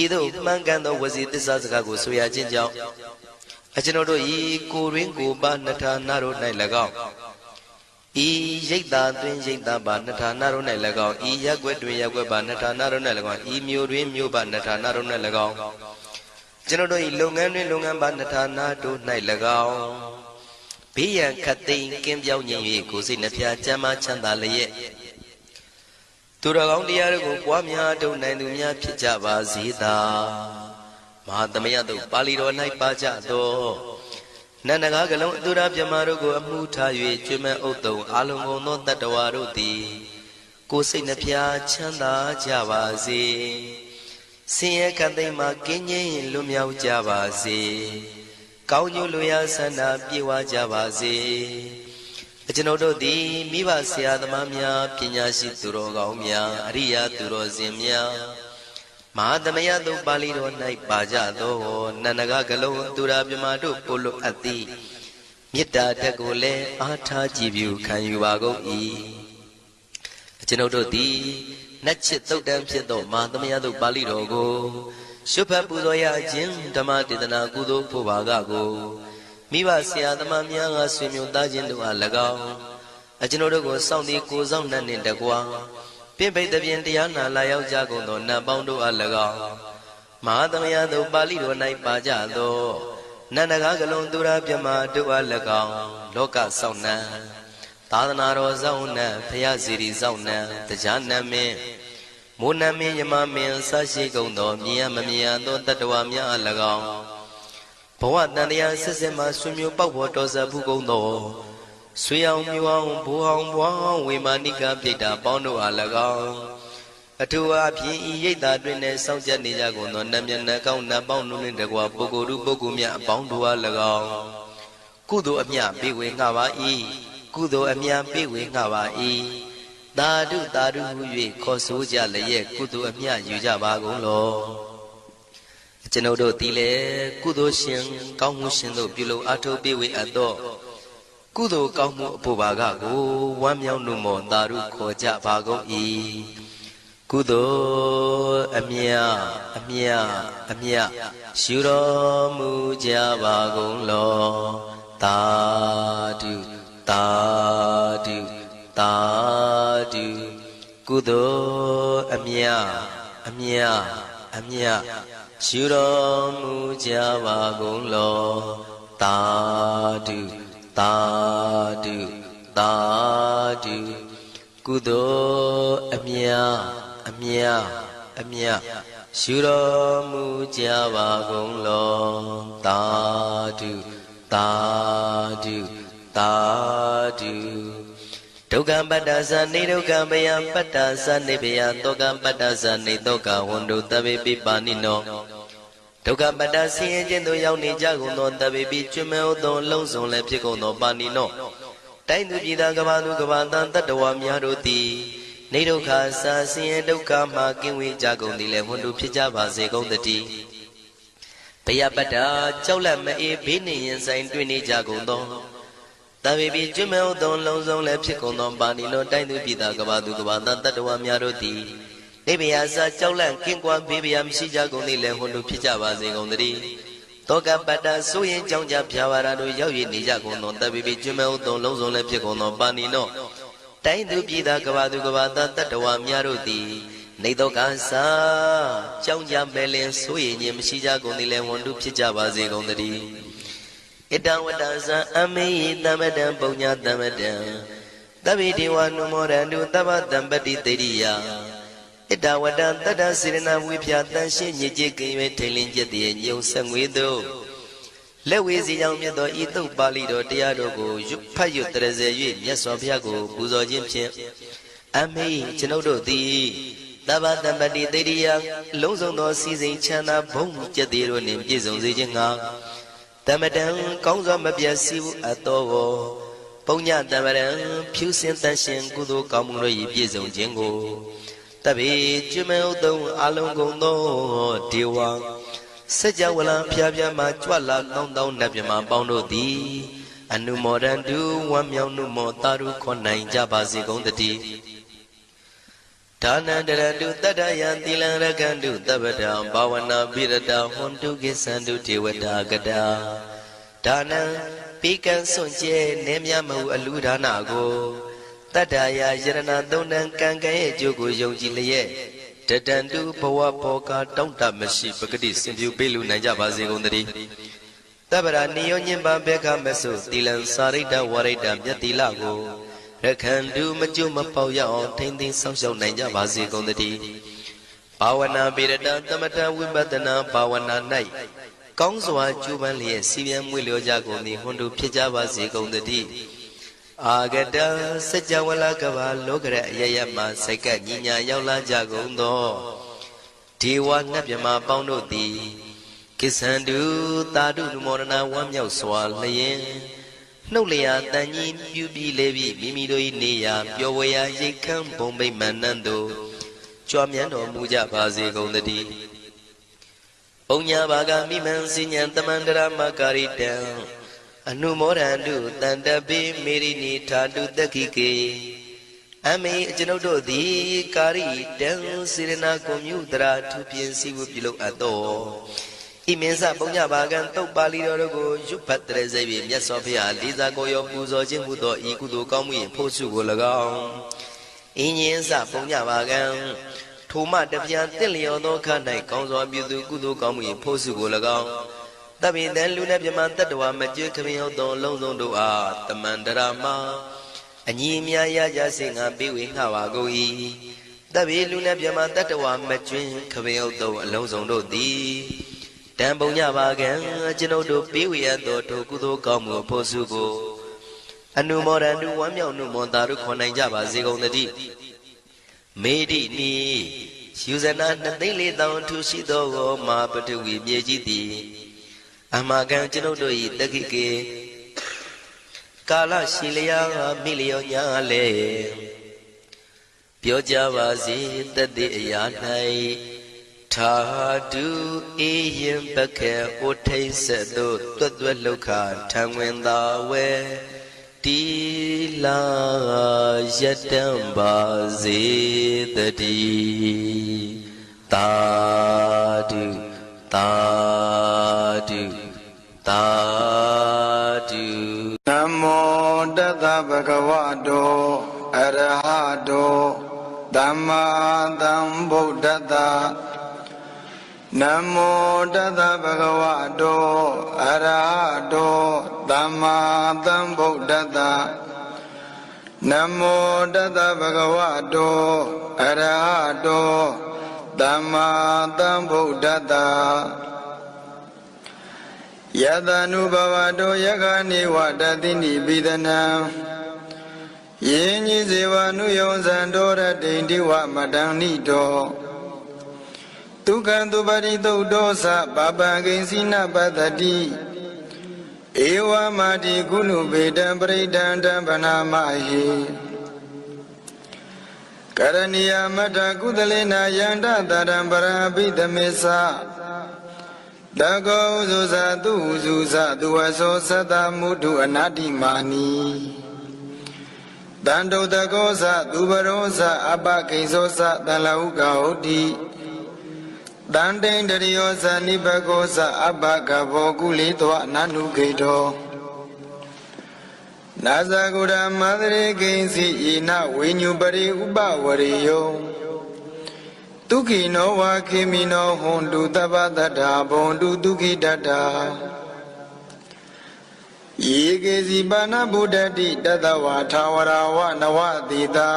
ဤသို့မှန်ကန်သောဝစီသစ္စာစကားကိုဆိုရခြင်းကြောင့်ကျွန်ုပ်တို့ဤကိုရင်းကိုပါနှထာနာတို့၌၎င်းဤရိတ်တာတွင်ရိတ်တာပါနှထာနာတို့၌၎င်းဤရက်ွက်တွင်ရက်ွက်ပါနှထာနာတို့၌၎င်းဤမြို့တွင်မြို့ပါနှထာနာတို့၌၎င်းကျွန်ုပ်တို့ဤလုပ်ငန်းတွင်လုပ်ငန်းပါနှထာနာတို့၌၎င်းဘေးရန်ခတ်သိမ်းကင်းပြောင်းခြင်း၍ကိုယ်စိတ်နှဖျားချမ်းသာချမ်းသာလျက်သူတော်ကောင်းတရားတို့ကိုပွားများထုတ်နိုင်သူများဖြစ်ကြပါစေသာမဟာသမယသုတ်ပါဠိတော်၌ပါကြသောနန္ဒကားကလုံးအတုရပြမတို့ကိုအမှုထား၍ကျွမ်းမဲ့ဥတုံအာလုံကုန်သောတတ္တဝါတို့သည်ကိုယ်စိတ်နှဖျားချမ်းသာကြပါစေဆင်းရဲခတ်သိမ်းမှကင်းငြိမ်းလွတ်မြောက်ကြပါစေကောင်းကျိုးလိုရာဆန္ဒပြေဝကြပါစေကျွန်ုပ်တို့သည်မိဘဆရာသမားများပညာရှိသူတော်ကောင်းများအရိယာသူတော်စင်များမဟာသမယသုတ်ပါဠိတော်၌ပါကြသောနန္ဒကကလုံးသူရာပြမတို့ပို့လို့အပ်သည်မေတ္တာတက်ကိုလည်းအားထားကြည်ပြုခံယူပါကုန်၏ကျွန်ုပ်တို့သည်နတ်ချစ်သုတ်တံဖြစ်သောမဟာသမယသုတ်ပါဠိတော်ကိုရှုဖတ်ပူဇော်ရခြင်းဓမ္မဒေသနာကုသိုလ်ဖို့ပါကကိုမိဘဆရာသမားများကဆွေမျိုးသားချင်းတို့အား၎င်းကျွန်ုပ်တို့ကိုစောင့်တည်ကိုစောင့်နှံ့နှင့်တကွာပြင့်ပိတ်သဖြင့်တရားနာလာရောက်ကြကုန်သောနတ်ပေါင်းတို့အား၎င်းမဟာသမယသုတ်ပါဠိတော်၌ပါကြသောနန္ဒကားကလုံးသူရပြမတို့အား၎င်းလောကစောင့်နှံသာသနာတော်စောင့်နှံဘုရားစီရီစောင့်နှံတရားနတ်မင်းမိုးနတ်မင်းယမမင်းဆရှိကုန်သောမြင်ရမမြင်ရသောတတ္တဝါများအား၎င်းဘဝတန်တရားဆက်ဆက်မှဆွေမျိုးပေါက်ဖို့တော်စပ်ဘူးကုန်သောဆွေအောင်မျိုးအောင်ဘိုးအောင်ဘွားအောင်ဝေမာနိကပြိတ္တာပေါင်းတို့အား၎င်းအထူးအားဖြင့်ဤရိတ်တာတွင်နဲ့စောင့်ကြနေကြကုန်သောနတ်မြတ်နတ်ကောင်းနတ်ပေါင်းတို့နှင့်တကွာပုဂ္ဂိုလ်တို့ပုဂ္ဂိုလ်များအပေါင်းတို့အား၎င်းကုသိုလ်အမြပေးဝေငှပါ၏ကုသိုလ်အမြပေးဝေငှပါ၏သာဓုသာဓုဟု၍ခေါ်ဆိုကြလျက်ကုသိုလ်အမြယူကြပါကုန်လောကျွန်ုပ်တို့သည်လည်းကုသိုလ်ရှင်ကောင်းမှုရှင်တို့ပြုလို့အထောက်ပေးဝေအပ်သောကုသိုလ်ကောင်းမှုအဖို့ပါကကိုဝမ်းမြောက်နှုတ်မောသာဓုခေါ်ကြပါကုန်၏ကုသိုလ်အမြအမြအမြရှုတော်မူကြပါကုန်လောသာဓုသာဓုသာဓုကုသိုလ်အမြအမြအမြရှုတော်မူကြပါကုန်လောသာဓုသာဓုသာဓုကုသိုလ်အမြအမြအမြရှုတော်မူကြပါကုန်လောသာဓုသာဓုသာဓုဒုက္ခပတ္တသနေဒုက္ခဘယပတ္တသနေဘယတောကပတ္တသနေတောကဝန္တုတဗေပိပါဏိနောဒုက္ခပတ္တဆင်းရဲခြင်းသို့ရောက်နေကြကုန်သောတဗေပိကျွမ်းမဲ့သောလုံးစုံလည်းဖြစ်ကုန်သောပါဏိနောတိုင်းသူပြည်သားကဘာသူကဘာတန်တတ္တဝါများတို့သည်နေဒုက္ခစာဆင်းရဲဒုက္ခမှကင်းဝေးကြကုန်သည်လည်းဝန္တုဖြစ်ကြပါစေကုန်တည်းဘယပတ္တကြောက်လန့်မအေးဘေးနေရင်ဆိုင်တွေ့နေကြကုန်သောတဗေပိကျွမ်းမဲ့သောလုံးစုံလည်းဖြစ်ကုန်သောပါဏိနောတိုင်းသူပြည်သားကဘာသူကဘာတန်တတ္တဝါများတို့သည်နေဘယစာကြောက်လန့်ကင်းကွာဘေးဘယမရှိကြကုန်သည်လည်းဝန္တုဖြစ်ကြပါစေကုန်တည်း တောကပတ္တဆိုရင်ကြောင့်ကြဖြာပါရာတို့ရောက်ရနေကြကုန်သောတပ်ပိပိကျွမ်းမဲ့ဥသောလုံးစုံလည်းဖြစ်ကုန်သောပါဏိနောတိုင်းသူပြည်သားကဘာသူကဘာသားတတ္တဝါများတို့သည်နေတော့ကစားကြောင့်ကြမဲ့လင်ဆိုရင်ခြင်းမရှိကြကုန်သည်လည်းဝန်တုဖြစ်ကြပါစေကုန်သတည်းဣတံဝတ္တဇံအမေဟိသမတံပုံညာသမတံသဗ္ဗေဒေဝနုမောရန္တုသဗ္ဗတံပတိတေရိယဣတဝတ္တတတ္တစေရနာဝိဖြာတန်ရှင်းညစ်ကြေးကင်၍ထိန်လင်းကျက်တည်းညုံဆက်ငွေတို့လက်ဝေစီကြောင့်မြတ်သောဤသုတ်ပါဠိတော်တရားတော်ကိုဖတ်ရွတ်တရစေ၍မြတ်စွာဘုရားကိုပူဇော်ခြင်းဖြင့်အမေကျွန်ုပ်တို့သည်သဗ္ဗတံပတိတေရိယလုံးစုံသောစီစဉ်ချမ်းသာဘုံကျက်တည်းတို့နှင့်ပြည့်စုံစေခြင်းငှာတမတံကောင်းစွာမပြတ်စီဘူးအတော်ကိုပုံညတမရံဖြူစင်တန်ရှင်ကုသိုလ်ကောင်းမှုတို့၏ပြည့်စုံခြင်းကိုတပိကျွမဲဥသုံးအလုံးကုန်သောဒေဝစัจ java လံဖျားဖျားမှကြွလာတောင်းတောင်းနတ်မြမပေါင်းတို့သည်အနုမောဒန္တုဝမ်းမြောက်နုမောတာရုခွန်နိုင်ကြပါစေကုန်တည်းဒါနန္တရတုတတ္တယံသီလံရကန္တုသဗ္ဗတံဘာဝနာပိရတဟွန်တုကိသန္တုဒေဝတာကတာဒါနံပိကံစွန့်ကျဲနေမြမဟုအလူဒါနကိုတတ္တယာယရဏသုံးတန်ကံကံရဲ့အကျိုးကိုယုံကြည်လျက်တတန်တုဘဝဘောကတောင့်တမရှိပဂတိစင်ပြူပေးလူနိုင်ကြပါစေကုန်သတည်းတပ္ပရာနိယောညင်ပံဘေခမဆုသီလံစာရိတ္တဝရိတ္တမြတ်သီလကိုရခန္တုမကျွမပေါရအောင်ထိမ့်သိမ်းဆောက်ရှောက်နိုင်ကြပါစေကုန်သတည်းဘာဝနာပိရတသမထဝိပဿနာဘာဝနာ၌ကောင်းစွာကျူးပန်းလျက်စီပြန်မွေလျောကြကုန်သည်ဟွန်တုဖြစ်ကြပါစေကုန်သတည်းအာဂတစัจ java လကဘာလောကရအယယမှစိတ်ကညီညာရောက်လာကြကုန်သောဒေဝနတ်မြမပေါင်းတို့သည်ကိသန္တုသာဓုနမောရဏဝမ်းမြောက်စွာလျင်နှုတ်လျာတန်ကြီးပြူပြီးလေပြီးမိမိတို့၏နေရာပျော်ဝေရာရိတ်ခမ်းဘုံမိတ်မန္တန်တို့ကြွမြန်းတော်မူကြပါစေကုန်သတည်းပုံညာဘာဂမိမံစဉ္ဉံတမန္တရမကာရိတံအနုမောဒန္တုတန္တပိမေရိနိထာတုတက္ခိကေအမေကျွန်ုပ်တို့သည်ကာရိတံစေရနာကွန်မြူတရာထူပြင်းစီဝပြုလုပ်အပ်သောဣမင်းစပုံညာဘာဂံတုတ်ပါဠိတော်တို့ကိုရွတ်ဖတ်တရစေပြီးမြတ်စွာဘုရားလေးစားကိုရောပူဇော်ခြင်းမှုသောဤကုသိုလ်ကောင်းမှု၏ဖို့စုကို၎င်းအင်းရင်စပုံညာဘာဂံထိုမှတပြားတင့်လျော်သောခါ၌ကောင်းစွာပြုသူကုသိုလ်ကောင်းမှု၏ဖို့စုကို၎င်းတပိတံလူနဲ့မြမတတ္တဝါမကျွေးခမရောက်သောလုံးစုံတို့အားတမန္တရာမအညီအမြရကြစေငါပေးဝေငှပါကုန်၏တပိလူနဲ့မြမတတ္တဝါမကျွေးခမရောက်သောအလုံးစုံတို့သည်တံပုံညပါကံကျွန်ုပ်တို့ပေးဝေရသောထိုကုသိုလ်ကောင်းမှုဖို့စုကိုအနုမောဒန္တုဝမ်းမြောက်နုမောတာတို့ခွန်နိုင်ကြပါစေကုန်သတည်းမေတိနီယူဇနာ2,400,000ထူရှိသောမာပတဝီမြေကြီးသည်အမကံကျွန်ုပ်တို့၏တက္ခိကေကာလရှိလျာမိလျောညာလေပြောကြပါစေတသက်အရာ၌ထာတုအေယံပခေဩထိတ်ဆက်တို့တွတ်တွတ်လောက်ခထံဝင်သာဝဲတီလာယတံပါစေတည်းသာဓုသာဓုသာဓုနမောတတ္တဗုဒ္ဓဝါတောအရဟတောသမ္မာသမ္ဗုဒ္ဓတ္တနမောတတ္တဗုဒ္ဓဝါတောအရဟတောသမ္မာသမ္ဗုဒ္ဓတ္တနမောတတ္တဗုဒ္ဓဝါတောအရဟတောသမ္မာသမ္ဗုဒ္ဓတ္တယတနုဘဝတောယခနိဝတတိနိပိဒနံယင်းကြီးစေဝနုယုံဇံတောရတိန်တိဝမတံနိတောဒုက္ခံသူပရိသုတ်တောသပပံကိဉ္စီနပတ္တိဧဝမာတိကုဏုပေတံပရိဒံတံဗနာမဟိကရဏီယမတ္ထကုသလေနာယန္တတရံပရဟိတမေသတကောဥဇုဇာသူဥဇုဇာသူဝသောသတ္တမုထုအနာတိမာနီတန္တုတကောသသူဘရောသအပကိဉ္စောသတလဟုကဟုတ်တိ တန်တိန်တရိယောဇာနိဘကောဇာအဘကဘောကုလိတောအနန္နုခေတောနာဇဂုရမသရေကိဉ္စီဣနဝိညုပရိဥပဝရိယောဒုက္ခိနောဝါခေမိနောဟွန်တုတပ္ပတ္တာဘွန်တုဒုက္ခိတတ္တာယေကေစီပါဏဗုဒ္ဓတိတတဝါထာဝရဝနဝတိတာ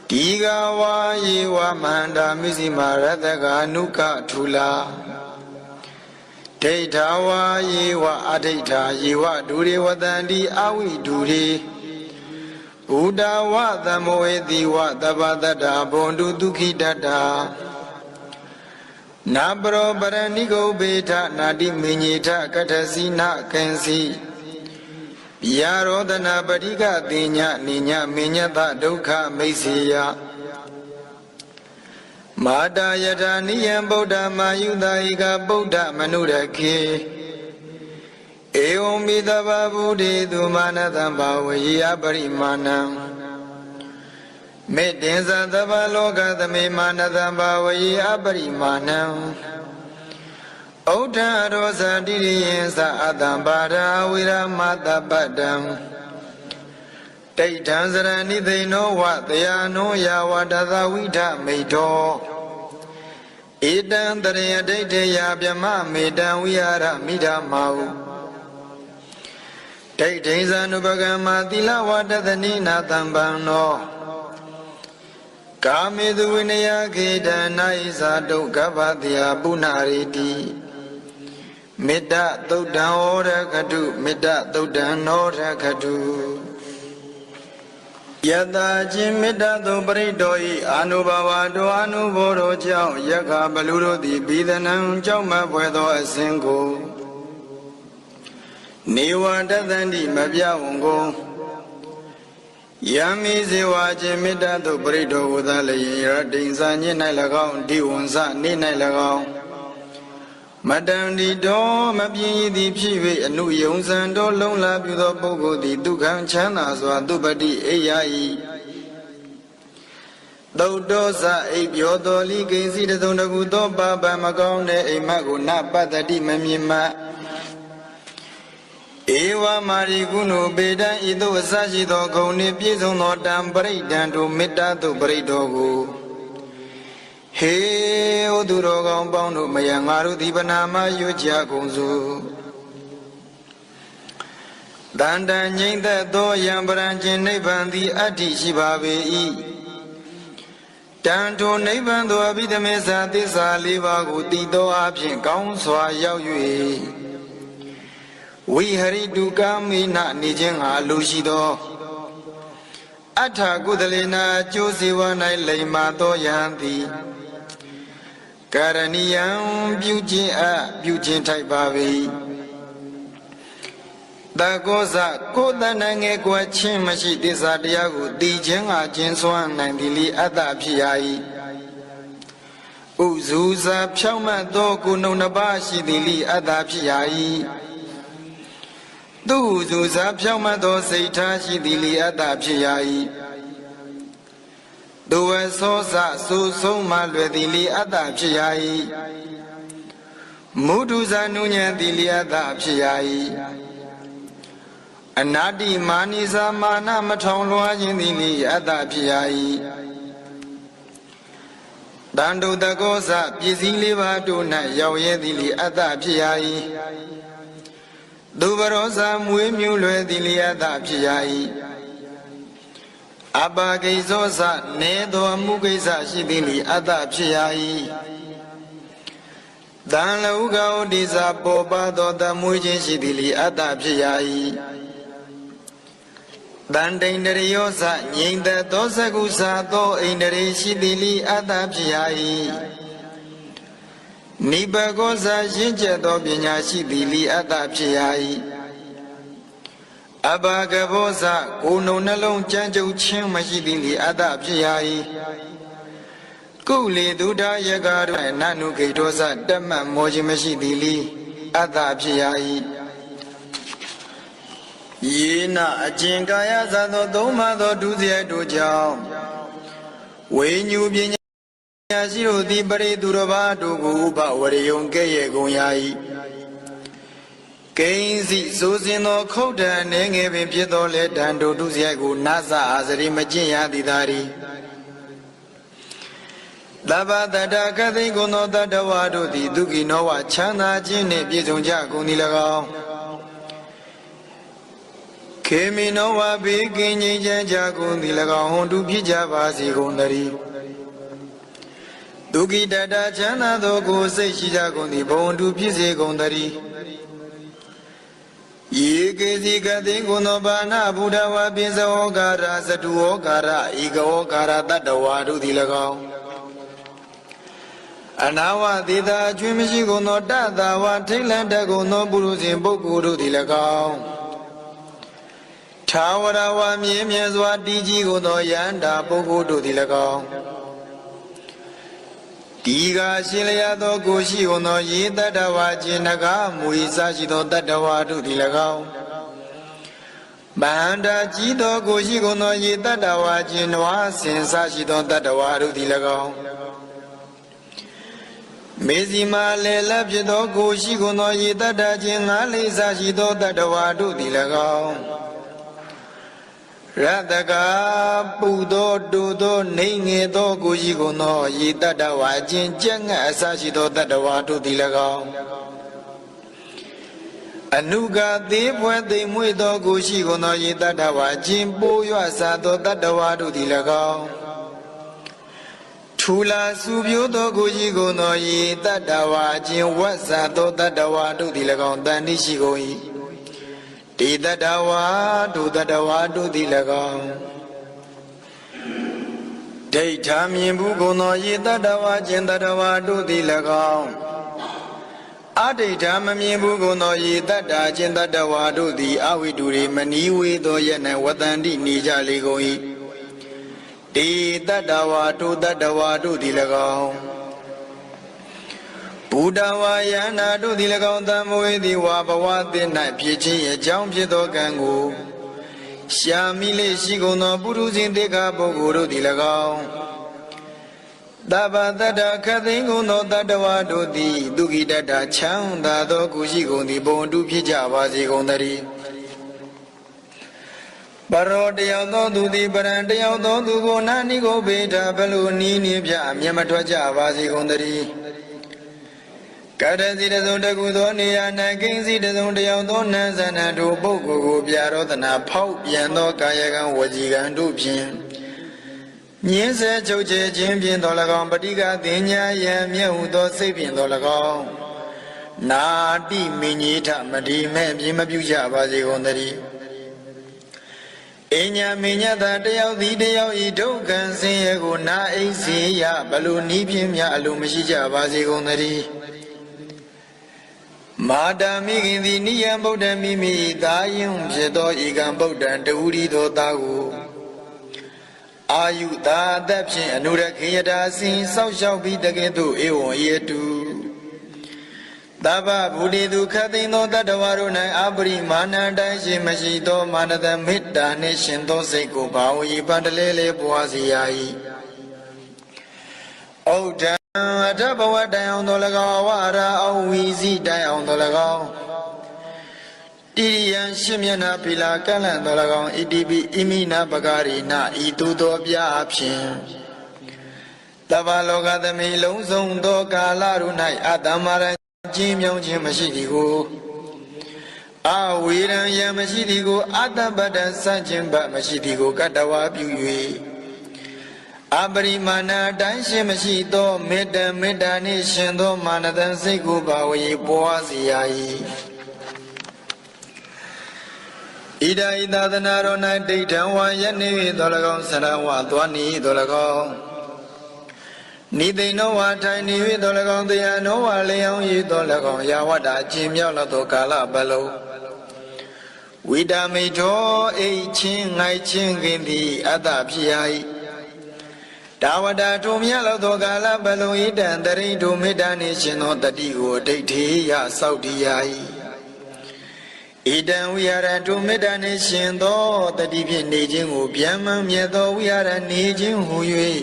ဒီဃဝါယေဝမန္တာမိစီမာရတကအနုကထူလာဒိဋ္ဌဝါယေဝအဒိဋ္ဌာယေဝဒုရေဝတန္တိအဝိဒုရေဘုဒ္ဓဝသမောေတိဝတပ္ပတ္တာဘွန်တုဒုက္ခိတတ္တာနာပရောပရဏိကုဘေထနာတိမေညေထကထစီနာကံစီယာရောဒနာပရိကတိညနိညမေညတဒုက္ခမိတ်စေယမာတာယထာနိယံဗုဒ္ဓမာယုတာဧကဗုဒ္ဓမနုရခေဧဝံမိတဗ္ဗဗုဒိတုမာနတံဘာဝယေအပရိမာဏံမေတ္တင်္စသဗ္ဗလောကသမေမာနတံဘာဝယေအပရိမာဏံဩဒ္ဓရောဇာတိရိယံသအတံပါရာဝိရမတပတ္တံဒိဋ္ဌံစရဏိသိဏောဝတယာနောယာဝတသဝိထမိတောဧတံတရေဒိဋ္ဌေယဗျမမေတံဝိဟာရမိဓမ္မာဟုဒိဋ္ဌိဇာနုပကမ္မာသီလဝတသနိနာတံပံနောကာမေသူဝိနယခေတနာဣဇာတုကဗ္ဗတယပုဏ္ဏရေတိမေတ္တသုတ်တံဩရခတုမေတ္တသုတ်တံနောရခတုယတာချင်းမေတ္တသုပရိတောဤအာနုဘဝတောအာနုဘောတော်ကြောင့်ယက္ခဘလူတို့သည်ဘိဒနံကြောင့်မဖွယ်သောအစဉ်ကိုနေဝတသန္တိမပြဝံကိုယံမိဇေဝချင်းမေတ္တသုပရိတောဝသလယင်ရတိန်စာည၌၎င်းဒီဝံစနေ၌၎င်းမတံဒီတော်မပြင်းရည်သည်ဖြစ်၍အနုယုံစံတော်လုံးလာပြုသောပုဂ္ဂိုလ်သည်ဒုက္ခံချမ်းသာစွာသူပတိအိယာ၏သုတ်တော်စအိပ်ပြောတော်လိကိစီတစုံတကူသောပါပမကောင်းတဲ့အိမ်မက်ကိုနပတ္တိမမြင်မှဧဝမာရိကုဏုပေတံဤသို့အစရှိသောဂုဏ်နှင့်ပြည့်စုံသောတံပရိဒံတို့မေတ္တာသို့ပရိတော်ကိုဟေဩသူတော်ကောင်းပေါင်းတို့မယံငါတို့ဒီပနာမရွကြကုန်စုတန်တန်ငိမ့်သက်သောယံပရံခြင်းနိဗ္ဗာန်သည်အတ္တိရှိပါပေ၏တန်ထိုနိဗ္ဗာန်သို့အဘိဓမ္မေဇာသစ္စာ၄ပါးကိုတည်သောအဖြစ်ကောင်းစွာရောက်၍ဝိဟရိတုကာမိနနေခြင်းငါလူရှိသောအထာကုသလေနာအကျိုးစေဝါ၌လိမ္မာသောယံသည်ကာရဏီယံပြုခြင်းထိုက်ပါ၏တကောဇကိုယ်တဏ္ဍငယ်ကွယ်ချင်းမရှိသစ္စာတရားကိုတည်ခြင်းကကျင်းစွမ်းနိုင်သည်လိအတ္တဖြစ်ရ၏ဥဇူဇာဖြောင့်မတ်သောကိုယ်နှုတ်နှစ်ပါးရှိသည်လိအတ္တဖြစ်ရ၏သူဇူဇာဖြောင့်မတ်သောစိတ်ထားရှိသည်လိအတ္တဖြစ်ရ၏သူဝသောစဆူဆုံးမှလွယ်သည်လိအတ္တဖြစ်ရ၏မုဒုဇာနုညံသည်လိအတ္တဖြစ်ရ၏အနာတိမာနိစာမာနမထောင်လွှားခြင်းသည်လိအတ္တဖြစ်ရ၏တန်တုတကောစပစ္စည်းလေးပါးတို့၌ရောက်ရဲသည်လိအတ္တဖြစ်ရ၏သူဘရောဇာမွေးမြူလွယ်သည်လိအတ္တဖြစ်ရ၏အပါကိဇောစနေသောအမှုကိစ္စရှိသည်လိအတ္တဖြစ်ရ၏တန်လဟုကဩဒိစာပေါ်ပါသောသမွေးခြင်းရှိသည်လိအတ္တဖြစ်ရ၏တန်တိန်တရိယောစငြိမ့်သက်သောစကုစာသောအိန္ဒြေရှိသည်လိအတ္တဖြစ်ရ၏နိဗ္ဗကောစာရှင်းကျက်သောပညာရှိသည်လိအတ္တဖြစ်ရ၏အဘာကဘောဇကိုယ်နှုတ်နှလုံးကြမ်းကြုတ်ခြင်းမရှိသည်လိအတ္တဖြစ်ရ၏ကုလေဒုဒယကတွင်နနုဂိတောဇတမတ်မောခြင်းမရှိသည်လိအတ္တဖြစ်ရ၏ယေနအကျင်ကာယဇာသောသုံးပါးသောဒုစရိုက်တို့ကြောင့်ဝိညုပညာ ညာရှိတို့သည်ပရိသူတော်ဘာတို့ကိုဥပဝရယုံကဲ့ရဲ့ကုန်ရာ၏ကိဉ္စီစိုးစင်သောခုတ်တံနေငယ်ပင်ဖြစ်သောလေတံတို့တုစရိုက်ကိုနာသအာစရိမကျင့်ရသည်သာရီသဗ္ဗတတ္တကသိကုသောတတ္တဝါတို့သည်ဒုက္ခိနောဝချမ်းသာခြင်းနှင့်ပြည့်စုံကြကုန်သည်၎င်းခေမိနောဝဘေးကင်းငြိမ်းချမ်းကြကုန်သည်၎င်းဟွန်တုဖြစ်ကြပါစေကုန်သတည်းဒုက္ခိတတ္တချမ်းသာသောကိုယ်စိတ်ရှိကြကုန်သည်ဘဝတုဖြစ်စေကုန်သတည်းယေကေစီကသိကုသောဘာနာဘုဒ္ဓဝါပိစဝောကာရသတုဝောကာရဧကဝောကာရတတ္တဝါတို့သည်၎င်းအနာဝသေတာအကျွင်းမရှိကုန်သောတသာဝထိတ်လန့်တတ်ကုန်သောပုရုဇဉ်ပုဂ္ဂိုလ်တို့သည်၎င်းထာဝရဝမြဲမြဲစွာတည်ကြည်ကုန်သောယန္တာပုဂ္ဂိုလ်တို့သည်၎င်းဒီကရှင်လျာသောကိုရှိကုန်သောယေတတ္တဝါခြင်းနဂမူ၏စရှိသောတတ္တဝါတို့သည်၎င်းမန္တာကြီးသောကိုရှိကုန်သောယေတတ္တဝါခြင်းနွားဆင်စရှိသောတတ္တဝါတို့သည်၎င်းမေဇီမာလေလဖြစ်သောကိုရှိကုန်သောယေတတ္တခြင်းငါးလေးစရှိသောတတ္တဝါတို့သည်၎င်းရတကပူသောတူသောနေငယ်သောကိုရှိကုန်သောယေတတ္တဝါခြင်းကြက်ငှက်အစရှိသောတတ္တဝါတို့သည်၎င်းအနုကသေးပွဲသိမ်မွေ့သောကိုရှိကုန်သောယေတတ္တဝါခြင်းပိုးရွစားသောတတ္တဝါတို့သည်၎င်းထူလာစုပြိုးသောကိုရှိကုန်သောယေတတ္တဝါခြင်းဝတ်စားသောတတ္တဝါတို့သည်၎င်းတန်တိရှိကုန်၏ဒီတတ္တဝါဒုတတ္တဝါတို့သည်၎င်းဒိဋ္ဌာမြင်ဘူးကုန်သောယေတတ္တဝါခြင်းတတ္တဝါတို့သည်၎င်းအဒိဋ္ဌာမမြင်ဘူးကုန်သောယေတတ္တာခြင်းတတ္တဝါတို့သည်အဝိတုရေမနီးဝေသောယနေ့ဝတ္တန္တိနေကြလေကုန်၏ဒီတတ္တဝါဒုတတ္တဝါတို့သည်၎င်းဘုဒ္ဓဝါယန္တာတို့သည်၎င်းတံမဝေသည်ဝါဘဝသစ်၌ဖြစ်ခြင်းအကြောင်းဖြစ်သောကံကိုရှာမိလေရှိကုန်သောပုရုဇဉ်တေခါပုဂ္ဂိုလ်တို့သည်၎င်းသဗ္ဗတတ္တခသိင်ကုန်သောတတ္တဝါတို့သည်ဒုက္ခိတတ္တချမ်းသာသောကိုရှိကုန်သည်ဘုံတုဖြစ်ကြပါစေကုန်သတည်းပရောတယောက်သောသူသည်ပရံတယောက်သောသူကိုနာနိကိုဘေထဘလုနီးနေပြအမျက်မထွက်ကြပါစေကုန်သတည်းကတ္တစီတစုံတကူသောနေရာ၌ကိဉ္စီတစုံတယောက်သောနန်းဇဏတို့ပုဂ္ဂိုလ်ကိုပြရောသနာဖောက်ပြန်သောကာယကံဝจีကံတို့ဖြင့်ညင်းဆဲချုပ်ချယ်ခြင်းဖြင့်တော်၎င်းပဋိကသင်ညာယံမြတ်ဟုသောစိတ်ဖြင့်တော်၎င်းနာတိမင်းကြီးထမတိမဲ့ပြင်းမပြုကြပါစေကုန်သတည်းအညာမင်းညတာတယောက်သည်တယောက်ဤဒုက္ခံဆင်းရဲကိုနာအိစေရဘလို့နီးပြင်းများအလိုမရှိကြပါစေကုန်သတည်းမာတာမိခင်သည်နိယံဗုဒ္ဓမိမိသာယုံဖြစ်သောဧကံဗုဒ္ဓံတူရီသောသားကိုအာယုသာအသက်ဖြင့်အနုရခေယတာစဉ်စောက်ရှောက်ပြီးတကယ်သို့ဧဝံဤတုသဗ္ဗဗုဒ္ဓေသူခတ်သိမ်းသောတတ္တဝါတို့၌အပရိမာဏတိုင်းရှိမရှိသောမာနတမေတ္တာနှင့်ရှင်သောစိတ်ကိုဘာဝေပန္တလဲလဲပွားစီရ၏ဩဒံအထဘဝတိုင်အောင်တော်၎င်းအဝရာအဝီစီတိုင်အောင်တော်၎င်းတိရိယံရှင်းမျက်နှာဖီလာကန့်လန့်တော်၎င်းဣတိပိဣမိနာပဂရိနာဤသို့သောပြအဖြင့်တဗ္ဗလောကသမိလုံးစုံသောကာလတို့၌အတ္တမရကျင်းမြောင်းခြင်းမရှိသည်ကိုအဝေရံယံမရှိသည်ကိုအတ္တပတ္တစัจခြင်းဘမရှိသည်ကိုကတ္တဝါပြု၍အပရိမာဏတိုင်းရှင်မရှိသောမေတ္တာမေတ္တာနှင့်ရှင်သောမာနတန်စိတ်ကိုဘာဝေပွားစီရ၏ဣဒာဤသာသနာတော်၌ဒိဋ္ဌံဝါယနေ၍တော်၎င်းဆရဝသွားနေတော်၎င်းနိသိဏောဝါထိုင်နေ၍တော်၎င်းတရားနောဝါလျောင်း၍တော်၎င်းယာဝတ္တာအကျဉ်မြောက်သောကာလပတ်လုံးဝိတာမိထောအိတ်ချင်းငိုက်ချင်းခင်သည်အတ္တဖြစ်ရ၏ဒါဝတာထုံမြတ်သောကာလဘလုံးဣတံတရိထုမေတ္တာနှင့်ရှင်သောတတိကိုဒိဋ္ဌိယစောက်တည်ရ၏ဣတံဝိဟာရထုမေတ္တာနှင့်ရှင်သောတတိဖြင့်နေခြင်းကိုဗျမ္မမြတ်သောဝိဟာရနေခြင်းဟူ၍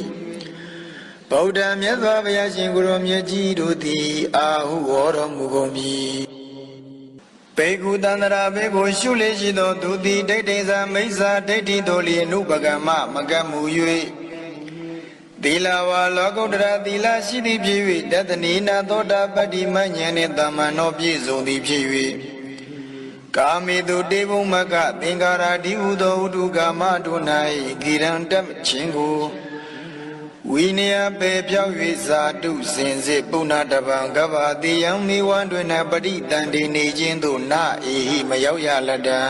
ဗုဒ္ဓမြတ်စွာဘုရားရှင်ကိုရောမြတ်ကြီးတို့သည်အာဟုဟောတော်မူကုန်ပြီဘေကုတန္တရာဘေကိုရှုလေရှိသောသူသည်ဒိဋ္ဌိသာမိစ္ဆာဒိဋ္ဌိတို့လျင်နုပကမ္မမကတ်မူ၍သီလဝါလောကုတ္တရာသီလရှိသည်ဖြစ်၍တတနိနာသောတာပတ္တိမဉ္ဇဉ်နှင့်တမန်တော်ပြည့်စုံသည်ဖြစ်၍ကာမေတုတေဘုံမကသင်္ကာရာဒီဟုသောဥဒုကာမတို့၌ဂိရံတတ်ခြင်းကိုဝိနည်းပေပြောက်၍ဇာတုစင်စစ်ပုဏ္ဏတပံကဗ္ဗတိယံမိဝန္တွင်ပရိတန်တိနေခြင်းသို့နာအေဟိမရောက်ရလတ္တံ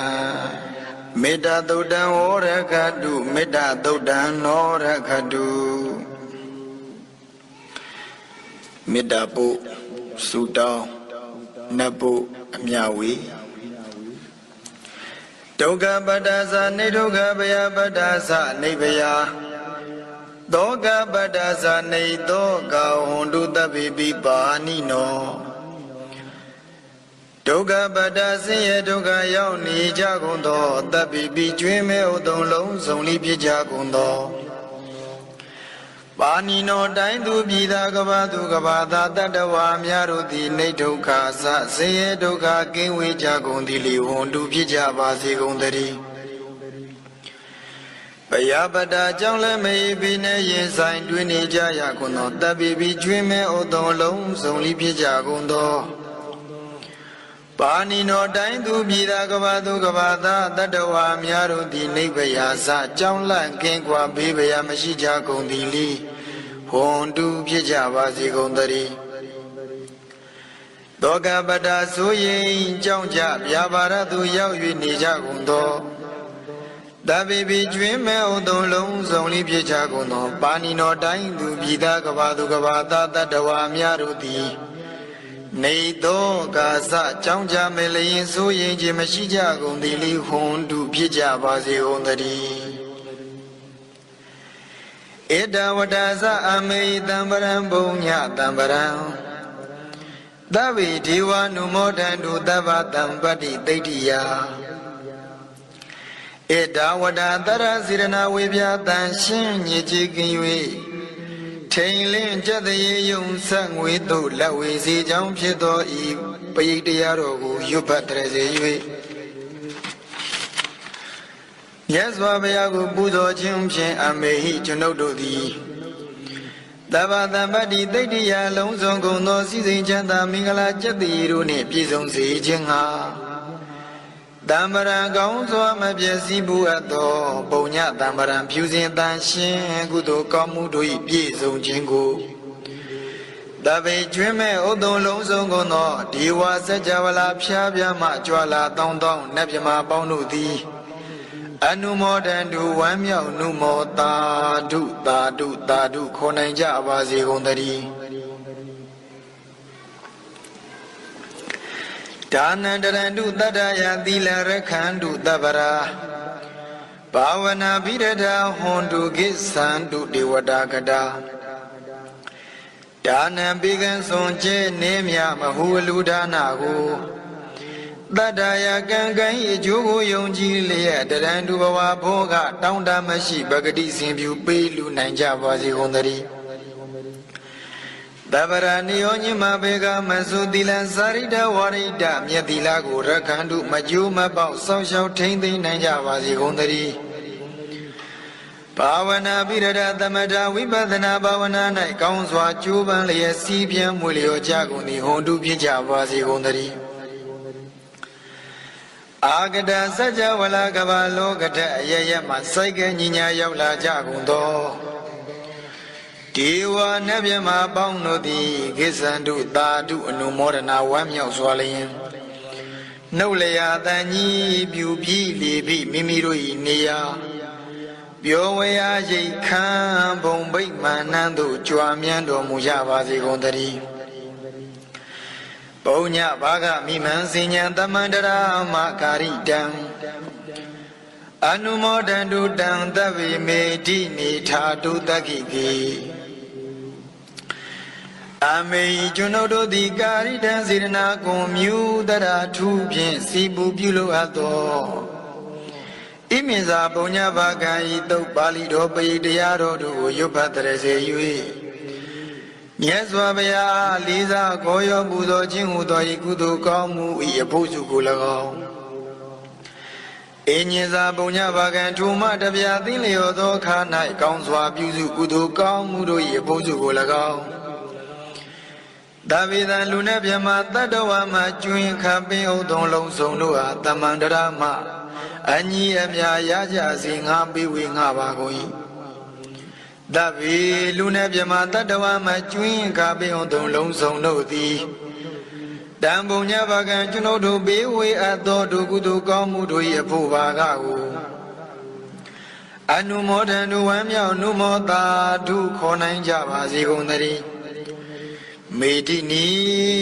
မေတ္တာသုတ်တံဝရခတုမေတ္တာသုတ်တံနောရခတုမေတ္တာပုစုတောင်းနတ်ပုအမြဝေဒုက္ခပတ္တာသနေဒုက္ခဘယပတ္တာသနေဘယသောကပတ္တာသနေသောကဟွန်တုတပိပိပါဏိနောဒုက္ခပတ္တာဆင်းရဲဒုက္ခရောက်နေကြကုန်သောတပိပိကျွင်းမဲ့ဥသုံးလုံးစုံလိဖြစ်ကြကုန်သောပါဏိနောတိုင်းသူပြည်သားကဘာသူကဘာသာတတ္တဝါများတို့သည်နေဒုက္ခဆင်းရဲဒုက္ခကင်းဝေးကြကုန်သည်လေဟွန်တုဖြစ်ကြပါစေကုန်သတည်းဘယပတ္တာကြောင့်လည်းမေပိနေရင်ဆိုင်တွင်နေကြရကုန်သောတပိပိကျွင်းမဲ့ဥသုံးလုံးစုံလိဖြစ်ကြကုန်သောပါဏိနောတိုင်းသူပြည်သားကဘာသူကဘာသာတတ္တဝါများတို့သည်နိဗ္ဗာန်စကြောင်းလန့်ကင်းကွာဘေးဗျာမရှိကြကုန်သည်လေဟွန်တုဖြစ်ကြပါစေကုန်သတည်းသောကပတ္တာဆိုရင်ကြောင်းကြဗျာပါရသူရောက်၍နေကြကုန်သောတပိပိကျွင်းမဲ့ဥသုံးလုံးစုံလိဖြစ်ကြကုန်သောပါဏိနောတိုင်းသူပြည်သားကဘာသူကဘာသာတတ္တဝါများတို့သည်နေသောကာသကြောင်းကြမယ်လျင်ဆိုရင်ခြင်းမရှိကြကုန်သည်လေဟွန်တုဖြစ်ကြပါစေကုန်သတည်းဧတဝတ္တသအမေတံပရံဘုံညတံပရံသဗ္ဗေဒေဝနုမောဒန္တုသဗ္ဗတံပတ္တိသိတ္တိယဧတဝတ္တတရစေရနာဝေပြတံရှင်းညစ်ကြေးကင်း၍ထိန်လင်းကြက်သေးယုံဆက်ငွေတို့လက်ဝေစီကြောင့်ဖြစ်သောဤပရိတ်တရားတော်ကိုရွတ်ဖတ်တရစေ၍မြတ်စွာဘုရားကိုပူဇော်ခြင်းဖြင့်အမေဟိကျွန်ုပ်တို့သည်သဗ္ဗတံပတ္တိသိတ္တိယလုံးစုံကုန်သောစည်းစိမ်ချမ်းသာမင်္ဂလာကျက်တည်တို့နှင့်ပြည့်စုံစေခြင်းဟာတံပရံကောင်းစွာမပြည့်စည်ဘူးအပ်သောပုံညတံပရံဖြူစင်တန်ရှင်းကုသိုလ်ကောင်းမှုတို့၏ပြည့်စုံခြင်းကိုတပိကျွင်းမဲ့ဥသုံးလုံးစုံကုန်သောဒီဝါစัจ java လာဖျားပြားမှကြွလာတောင်းတောင်းနတ်မြမာပေါင်းတို့သည်အနုမောဒန္တုဝမ်းမြောက်နုမောတာဓုတာဓုတာဓုခေါ်နိုင်ကြပါစေကုန်သတည်းဒါနန္တရန္တုတတ္တယသီလရခန္တုတပ္ပရာဘာဝနာဘိရဒဟွန်တုကိသန္တုဒေဝတာကတာဒါနံပိကံစွန်ကျဲနေမြမဟုလူဒါနာကိုတတ္တယကံကံ၏အကျိုးကိုယုံကြည်လျက်တရန္တုဘဝဘောကတောင်းတမရှိပဂတိစဉ်ပြုပေးလူနိုင်ကြပါစေကုန်သတည်းတပ္ပရာနိယောညမဘေကမသုတိလံသာရိတဝရိတမြတ်တိလကိုရခန္တုမကျိုးမပေါက်စောင့်ရှောက်ထိမ့်သိမ့်နိုင်ကြပါစေကုန်သတည်းဘာဝနာပိရဒသမထဝိပဿနာဘာဝနာ၌ကောင်းစွာကြိုးပမ်းလျက်စီးပြန်မွေလျော်ကြကုန်သည်ဟွန်တုဖြစ်ကြပါစေကုန်သတည်းအာဂတစัจ java လာကဘာလောကတအရရမှစိုက်ကညီညာရောက်လာကြကုန်သောဒေဝနတ်မြမပေါင်းတို့သည်ကိစ္ဆန္တုသာဓုအနုမောဒနာဝမ်းမြောက်စွာလျင်နှုတ်လျာတန်ကြီးပြူပြီးလေပြီးမိမိတို့၏နေရာပြောဝေအားရိတ်ခံဘုံဗိမာန်နှံသို့ကြွားမြန်းတော်မူကြပါစေကုန်သတည်းပုံညဘာဂမိမံစဉ္ညာသမန္တရာမကာရိတံအနုမောဒန္တုတံသဗ္ဗေမေတိနေထာတုတက္ခိကေအမေကျွန်ုပ်တို့သည်ကာရိတံစေရနာကွန်မြူတရာထူးဖြင့်စီပူပြုလိုအပ်သောဣမိဇာပုံညဘာဂံဤတုတ်ပါဠိတော်ပိတရားတော်တို့ကိုရွတ်ဖတ်တရစေ၍ မြတ်စွာဘုရားလေးစားခေါ်ရောပူဇော်ခြင်းဟူသောဤကုသိုလ်ကောင်းမှုဤအဖို့စုကို၎င်းအင်းညင်စာပုံညဘာကံထူမတပြာသိလျော်သောခါ၌ကောင်းစွာပြုစုကုသိုလ်ကောင်းမှုတို့၏အဖို့စုကို၎င်းဒါဝိဒံလူနဲ့မြမတတ္တဝါမှာကျွင်းခပင်ဥသုံးလုံးစုံတို့ဟာတမန္တရာမအညီအမြရကြစေငါပေးဝေငါပါကုန်၏သဗ္ဗေလူနဲ့မြမတတ္တဝါမှာကျွင်းခပင်ဥသုံးလုံးစုံတို့သည်တံပုံညဘာကံကျွန်ုပ်တို့ပေးဝေအပ်သောဒုကုသိုလ်ကောင်းမှုတို့၏အဖို့ပါကကိုအနုမောဒံတို့ဝမ်းမြောက်နုမောတာဒုခေါ်နိုင်ကြပါစေကုန်သတည်းမေတိနီ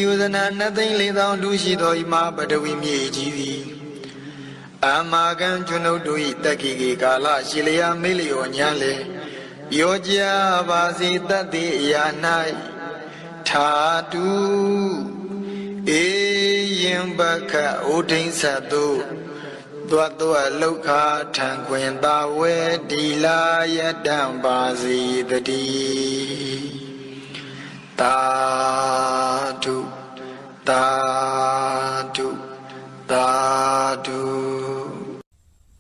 ယုဇနာ2,400,000လူရှိသောဤမပတဝီမြေကြီးသည်အမာကံကျွန်ုပ်တို့၏တက္ကိကေကာလရှိလျာမေလျော်ညာလေယောကြပါစေတတ်သည်အရာ၌ထာတုဧယံဘခဩဒိဉ္စတုသောတောလောကထံခွင်သာဝေဒီလာယတံပါစီတတိသာဓုသာဓုသာဓု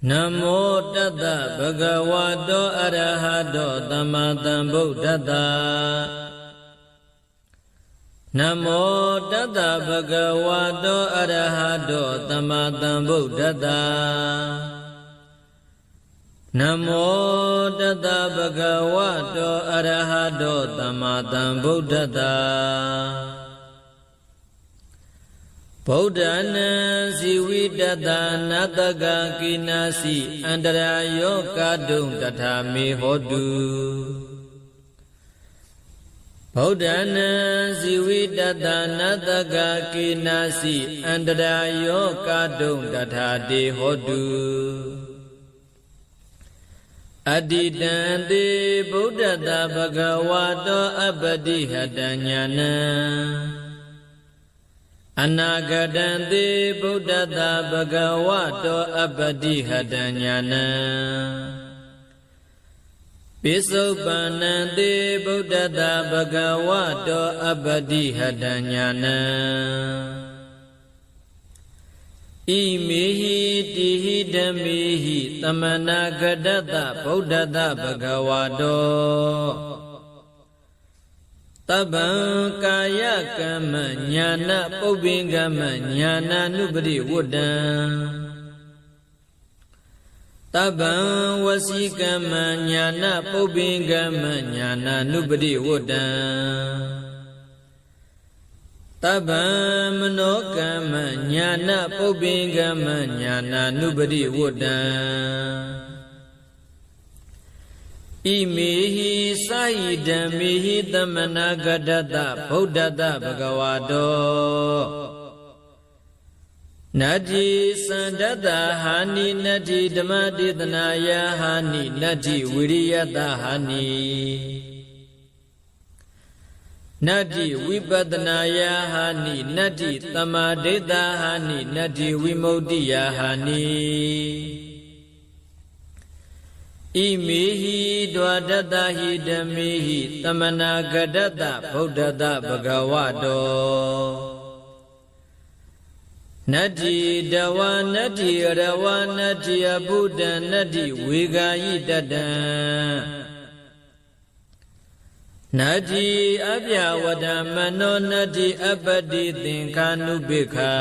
နမောတတ္တဗဂဝတောအရဟတောသမ္မာသမ္ဗုဒ္ဓတ္တနမောတတ္တဗဂဝတောအရဟတောသမ္မာသမ္ဗုဒ္ဓတ္တနမောတတ္တဗဂဝတောအရဟတောသမ္မာသမ္ဗုဒ္ဓတ္တဗုဒ္ဓနာဇီဝိတတနတကကိနာစီအန္တရာယောကာတုံတထာမေဟောတုဗုဒ္ဓနာဇီဝိတတနတကကိနာစီအန္တရာယောကာတုံတထာတေဟောတုအတ္တိတံတေဗုဒ္ဓတဗဂဝတောအပတိဟတညာနံအနာဂတံတေဗုဒ္ဓတဗဂဝတောအပတိဟတညာနံပိစုပန္နံတေဗုဒ္ဓတဗဂဝတောအပတိဟတညာနံဣမေဟိတိဟိဓမေဟိသမနာဂတတဗုဒ္ဓတဗဂဝတောတဗ္ဗံကာယကမ္မညာနာပုပ္ပင်ကမ္မညာနာနုပရိဝတ္တံတဗ္ဗံဝစီကမ္မညာနာပုပ္ပင်ကမ္မညာနာနုပရိဝတ္တံတဗ္ဗံမနောကမ္မညာနာပုပ္ပင်ကမ္မညာနာနုပရိဝတ္တံဣမေဟိသာယိဓမ္မေဟိသမနာဂတတဗုဒ္ဓတဗဂဝတောနတ္တိသန္တတဟာနိနတ္တိဓမ္မဒေသနာယဟာနိနတ္တိဝိရိယတဟာနိနတ္တိဝိပဿနာယဟာနိနတ္တိသမာဓိတဟာနိနတ္တိဝိမု ക്തി ယဟာနိဣမေဟိဒွါဒတဟိဓမေဟိသမနာဂတတဗုဒ္ဓတဗဂဝတောနတ္တိတဝနတ္တိရဝနတ္တိအဘုဒ္ဓနတ္တိဝေဂာယိတတံနတ္တိအပြဝဒမနောနတ္တိအပတိသင်္ခာနုပိခာ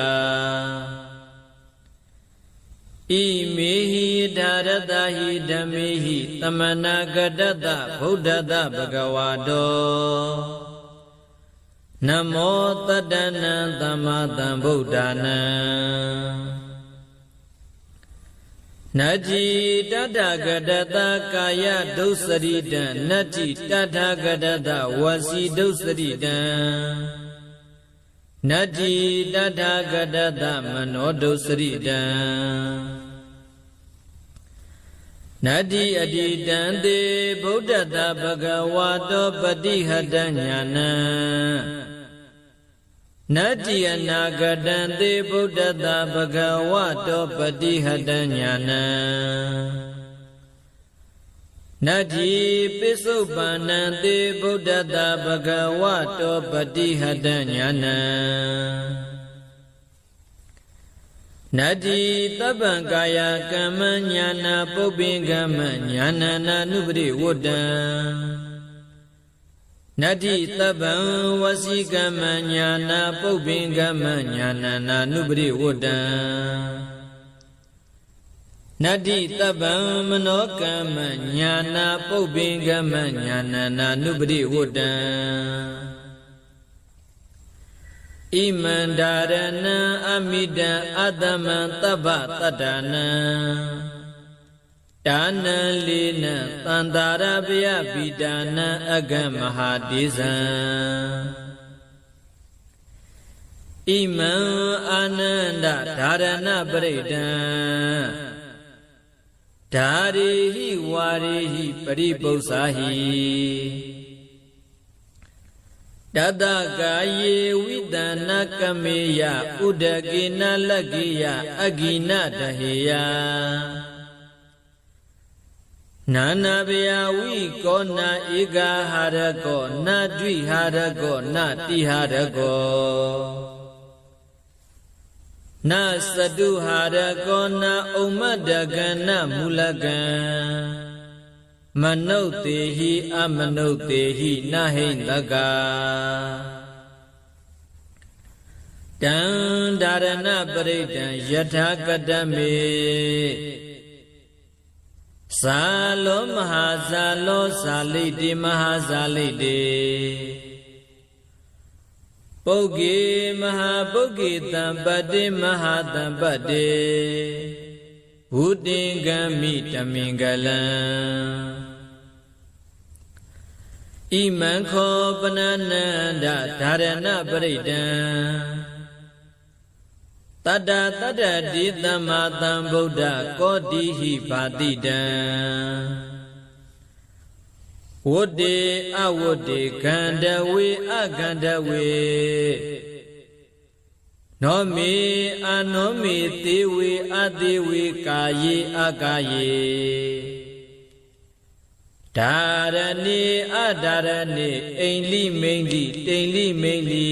ဣမေဟိဒါရတဟိဓမေဟိသမနာဂတတဗုဒ္ဓတဗဂဝတောနမောတတ္တနံသမ္မာသမ္ဗုဒ္ဓနာနတ္တိတတဂတတကာယဒုစရိတံနတ္တိတတဂတတဝစီဒုစရိတံနတ္တိတတဂတတမနောဒုစရိတံနတ္တိအတိတံတေဗုဒ္ဓတဗဂဝတောပတိဟတညာနံနတ္တိအနာဂတံတေဗုဒ္ဓတဗဂဝတောပတိဟတညာနံ နတ္တိပိစုပန္နံတေဗုဒ္ဓတဘဂဝတောပတိဟတညာဏံနတ္တိတပ္ပံကာယကမ္မညာနာပုပ္ပိကမ္မညာနာနာနုပရိဝတ္တံနတ္တိတပ္ပံဝစီကမ္မညာနာပုပ္ပိကမ္မညာနာနာနုပရိဝတ္တံနတ္တိတပ္ပံမနောကမ္မညာနာပုပ္ပိကမ္မညာနာနာနုပရိဝတ္တံဣမန္ဒရဏံအမိတံအတ္တမံတပ္ပတတ္တနံဒါနံလေးနံသန္တာရပယပိဒါနံအဂမဟာတိဇံဣမံအာနန္ဒဓာရဏပရိဒံဓာရိဟိဝါရိဟိပရိပု္ပ္ပာဟိတတကာယေဝိတနာကမေယဥဒကေနလက္ကိယအဂိနတဟေယနာနာဘယဝိကောနာဧကဟာရကောနာဒွိဟာရကောနာတိဟာရကောနာသတုဟာရကောနာဥမ္မတကနာမူလကံမနုဿေဟိအမနုဿေဟိနဟိတကတံဒါရဏပရိဒံယထာကတမေဇာလောမဟာဇာလောဇာလိတိမဟာဇာလိတိပုဂ္ဂေမဟာပုဂ္ဂေတံပတ္တိမဟာတံပတ္တိဘုတိင်္ဂမိတမင်္ဂလံဣမံခောပနနန္ဒဓာရဏပရိဒံတတ္တတတ္တတိသမ္မာသမ္ဗုဒ္ဓကောတိဟိဘာတိတံဝတ္တေအဝတ္တေခန္ဓဝေအခန္ဓဝေနောမေအနောမေသေဝေအသေဝေကာယေအကာယေဓာရဏေအဓာရဏေအိန္လိမိန္လိတိန္လိမိန္လိ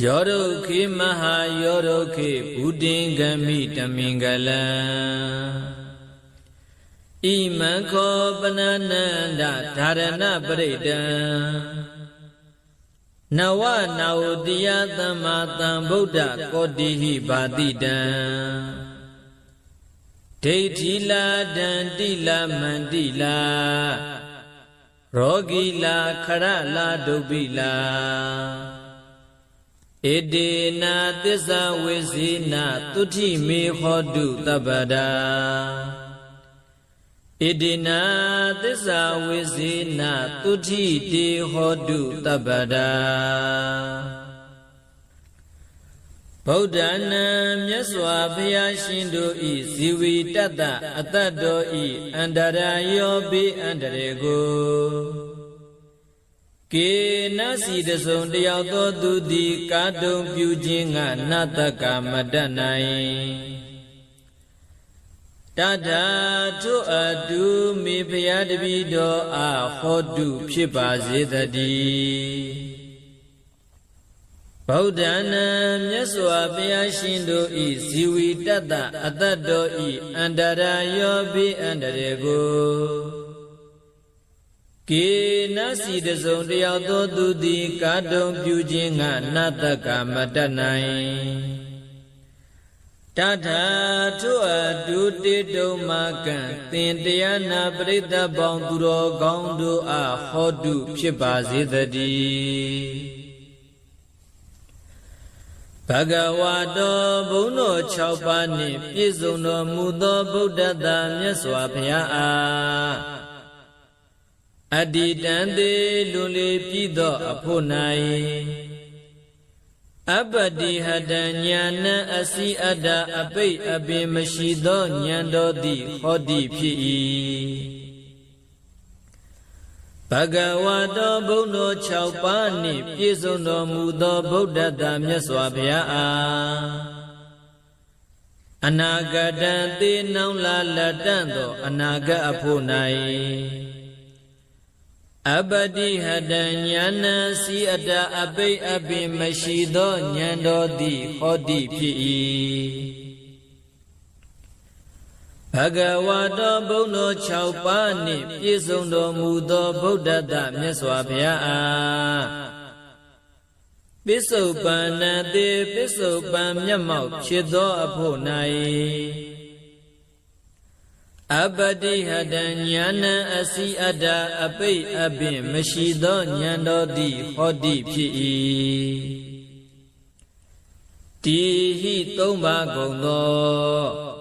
ယောရုခေမဟာယောရုခေဘုတိင်္ဂမိတမင်္ဂလံဣမံခောပနနန္ဒဓာရဏပရိဒံနဝနာဝတိယသမ္မာသမ္ဗုဒ္ဓကောတိဟိဘာတိတံဒိဋ္ဌိလာဒန္တိလာမန္တိလာရောဂီလာခရလာဒုဗ္ဗိလာဣတေနာသစ္စာဝိဇေနသုတိမေဟောတုတပ္ပဒာဣတေနာသစ္စာဝိဇေနသုတိတေဟောတုတပ္ပဒာဗုဒ္ဓနာမြတ်စွာဘုရားရှင်တို့ဤဇီဝီတတ္တအတ္တတော်ဤအန္တရာယောဘေးအန္တရေကိုကေနစီတစုံတယောက်သောသူသည်ကာတုံပြုခြင်းကနတ္တကမတတ်နိုင်တထာထုအတုမေဘုရားတပည့်တော်အားဟောတုဖြစ်ပါစေတည်းဗုဒ္ဓနာမြတ်စွာဘုရားရှင်တို့ဤဇီဝီတတ္တအတ္တတော်ဤအန္တရာယောဘေးအန္တရေကိုကေနစီတစုံတယောက်သောသူသည်ကာတုံပြုခြင်းကနတ္တကမတတ်နိုင်တထာထုအတုတေတုံမကံသင်တရားနာပရိသတ်ပေါင်းသူတော်ကောင်းတို့အားဟောတုဖြစ်ပါစေတည်းဘဂဝါတော်ဘုန်းတော်6ပါးနှင့်ပြည့်စုံတော်မူသောဗုဒ္ဓသာမြတ်စွာဘုရားအားအတ္တိတံသေးလွန်လေပြည်သောအဖို့၌အပ္ပတိဟတဉာဏံအစီအတ္တအပိတ်အပင်မရှိသောဉာဏ်တော်သည်ဟောတိဖြစ်၏ဘဂဝါတော်ဘုန်းတော်6ပါးနှင့်ပြည့်စုံတော်မူသောဗုဒ္ဓသာမြတ်စွာဘုရားအားအ နာဂတံသေနောင်လာလတံ့သောအနာဂတ်အဖို့၌အပတိဟတံဉာဏံစီအတအပိအပင်မရှိသောဉာဏ်တော်သည်ဟောတိဖြစ်၏ဘဂဝါတော်ဘုန်းတော်6ပါးနှင့်ပြည့်စုံတော်မူသောဗုဒ္ဓတမြတ်စွာဘုရားအားပစ္စုပန်နံတေပစ္စုပန်မျက်မှောက်ဖြစ်သောအဖို့၌အပတိဟတံဉာဏံအစီအတ္တအပိအပင်မရှိသောဉာဏ်တော်သည်ဟောတိဖြစ်၏တိဟိသုံးပါးကုန်သော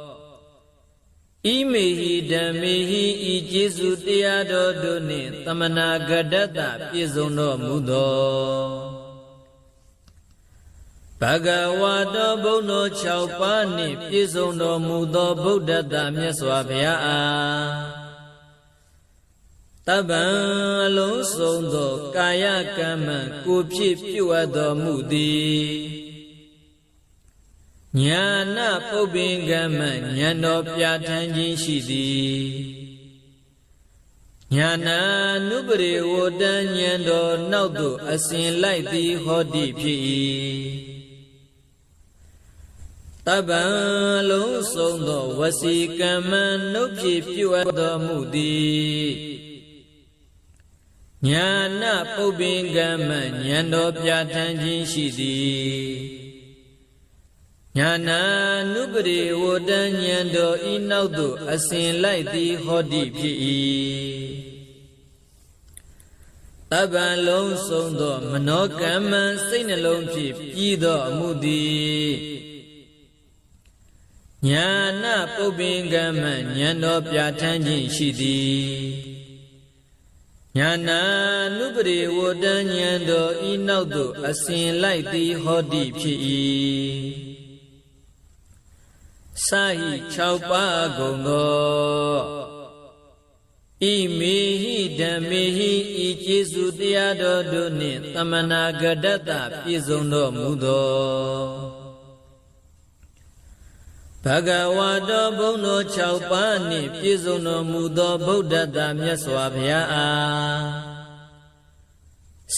ဣမေဟိဓမ္မေဟိဤကျေးဇူးတရားတော်တို့နှင့်သမနာဂတ္တပြည့်စုံတော်မူသောဘဂဝါတော်ဘုန်းတော်6ပါးနှင့်ပြည့်စုံတော်မူသောဗုဒ္ဓတမြတ်စွာဘုရားအားတပ္ပံအလုံးစုံသောကာယကမ္မကိုဖြစ်ပြုအပ်တော်မူသည်ညာနာပုပ္ပင်ကမ္မဉာဏ်တော်ပြဋ္ဌာန်းခြင်းရှိသည်ညာနာနုပရိဝတ္တဉာဏ်တော်နောက်သို့အစဉ်လိုက်သည်ဟောတိဖြစ်၏တပ္ပံလုံးစုံသောဝစီကမ္မနှုတ်ဖြစ်ပြုအပ်တော်မူသည်ညာနာပုပ္ပင်ကမ္မဉာဏ်တော်ပြဋ္ဌာန်းခြင်းရှိသည်ညာနာနုပရိဝတ္တဉာဏ်တော်ဤနောက်သို့အစဉ်လိုက်သည်ဟောတိဖြစ်၏တပ္ပံလုံးစုံသောမနောကမ္မစိတ်နှလုံးဖြင့်ပြီးသောအမှုသည်ညာနာပုပ္ပင်ကမ္မဉာဏ်တော်ပြဋ္ဌာန်းခြင်းရှိသည်ညာနာနုပရိဝတ္တဉာဏ်တော်ဤနောက်သို့အစဉ်လိုက်သည်ဟောတိဖြစ်၏စာဟိ6ပါးကုန်သောဣမေဟိဓမ္မေဟိဤကျေးဇူးတရားတော်တို့နှင့်သမနာဂတ္တပြည့်စုံတော်မူသောဘဂဝါတော်ဘုန်းတော်6ပါးနှင့်ပြည့်စုံတော်မူသောဗုဒ္ဓတမြတ်စွာဘုရားအား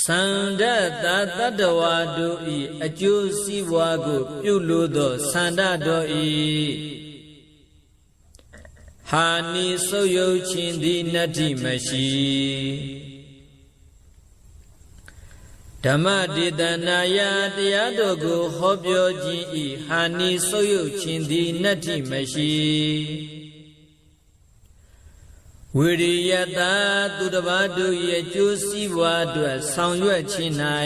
သန္ဓတတတ္တဝါတို့ဤအကျိုးစီးပွားကိုပြုလို့သောသန္ဓတော်ဤဟာနိဆုတ်ယုတ်ခြင်းသည်နတ္တိမရှိဓမ္မဒေသနာယတရားတော်ကိုဟောပြောခြင်းဤဟာနိဆုတ်ယုတ်ခြင်းသည်နတ္တိမရှိဝိရိယတာသူတစ်ပါးတို့၏အကျိုးစီးပွားအတွက်ဆောင်ရွက်ခြင်း၌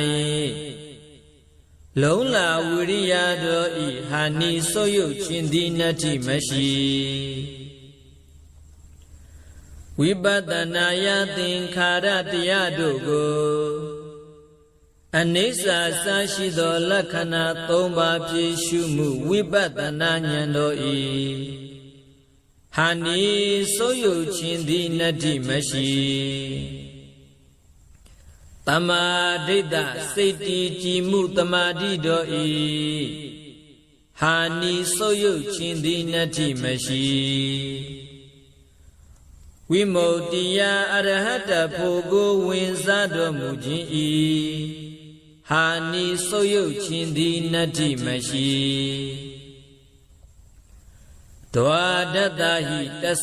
လုံးလာဝိရိယတော်ဤဟာနိဆုတ်ယုတ်ခြင်းသည်နတ္တိမရှိဝိပဿနာယသင်္ခါရတရားတို့ကိုအနိစ္စစာရှိသောလက္ခဏာ3ပါးဖြင့်ရှုမှုဝိပဿနာဉာဏ်တော်ဤဟာနိဆုတ်ယုတ်ခြင်းသည်နတ္တိမရှိတမာဒိဋ္ဌစိတ်တည်ကြည်မှုတမာတိတော်ဤဟာနိဆုတ်ယုတ်ခြင်းသည်နတ္တိမရှိဝိမု ക്തി ယအရဟတဖို့ကိုဝင်စားတော်မူခြင်းဤဟာနိဆုတ်ယုတ်ခြင်းသည်နတ္တိမရှိဒွါဒတ္တဟိ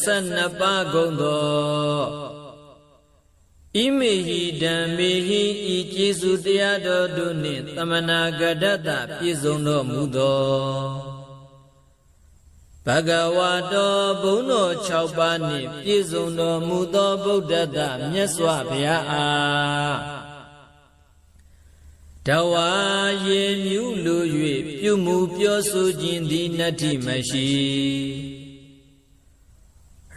12ပါးကုန်သောဣမေဟိဓမ္မေဟိဤကျေးဇူးတရားတော်တို့နှင့်သမနာဂတ္တပြည့်စုံတော်မူသောဘဂဝါတော်ဘုန်းတော်6ပါးနှင့်ပြည့်စုံတော်မူသောဗုဒ္ဓတမြတ်စွာဘုရားအားတဝါရေမြူးလို၍ပြုမှုပြောဆိုခြင်းသည်နတ္တိမရှိ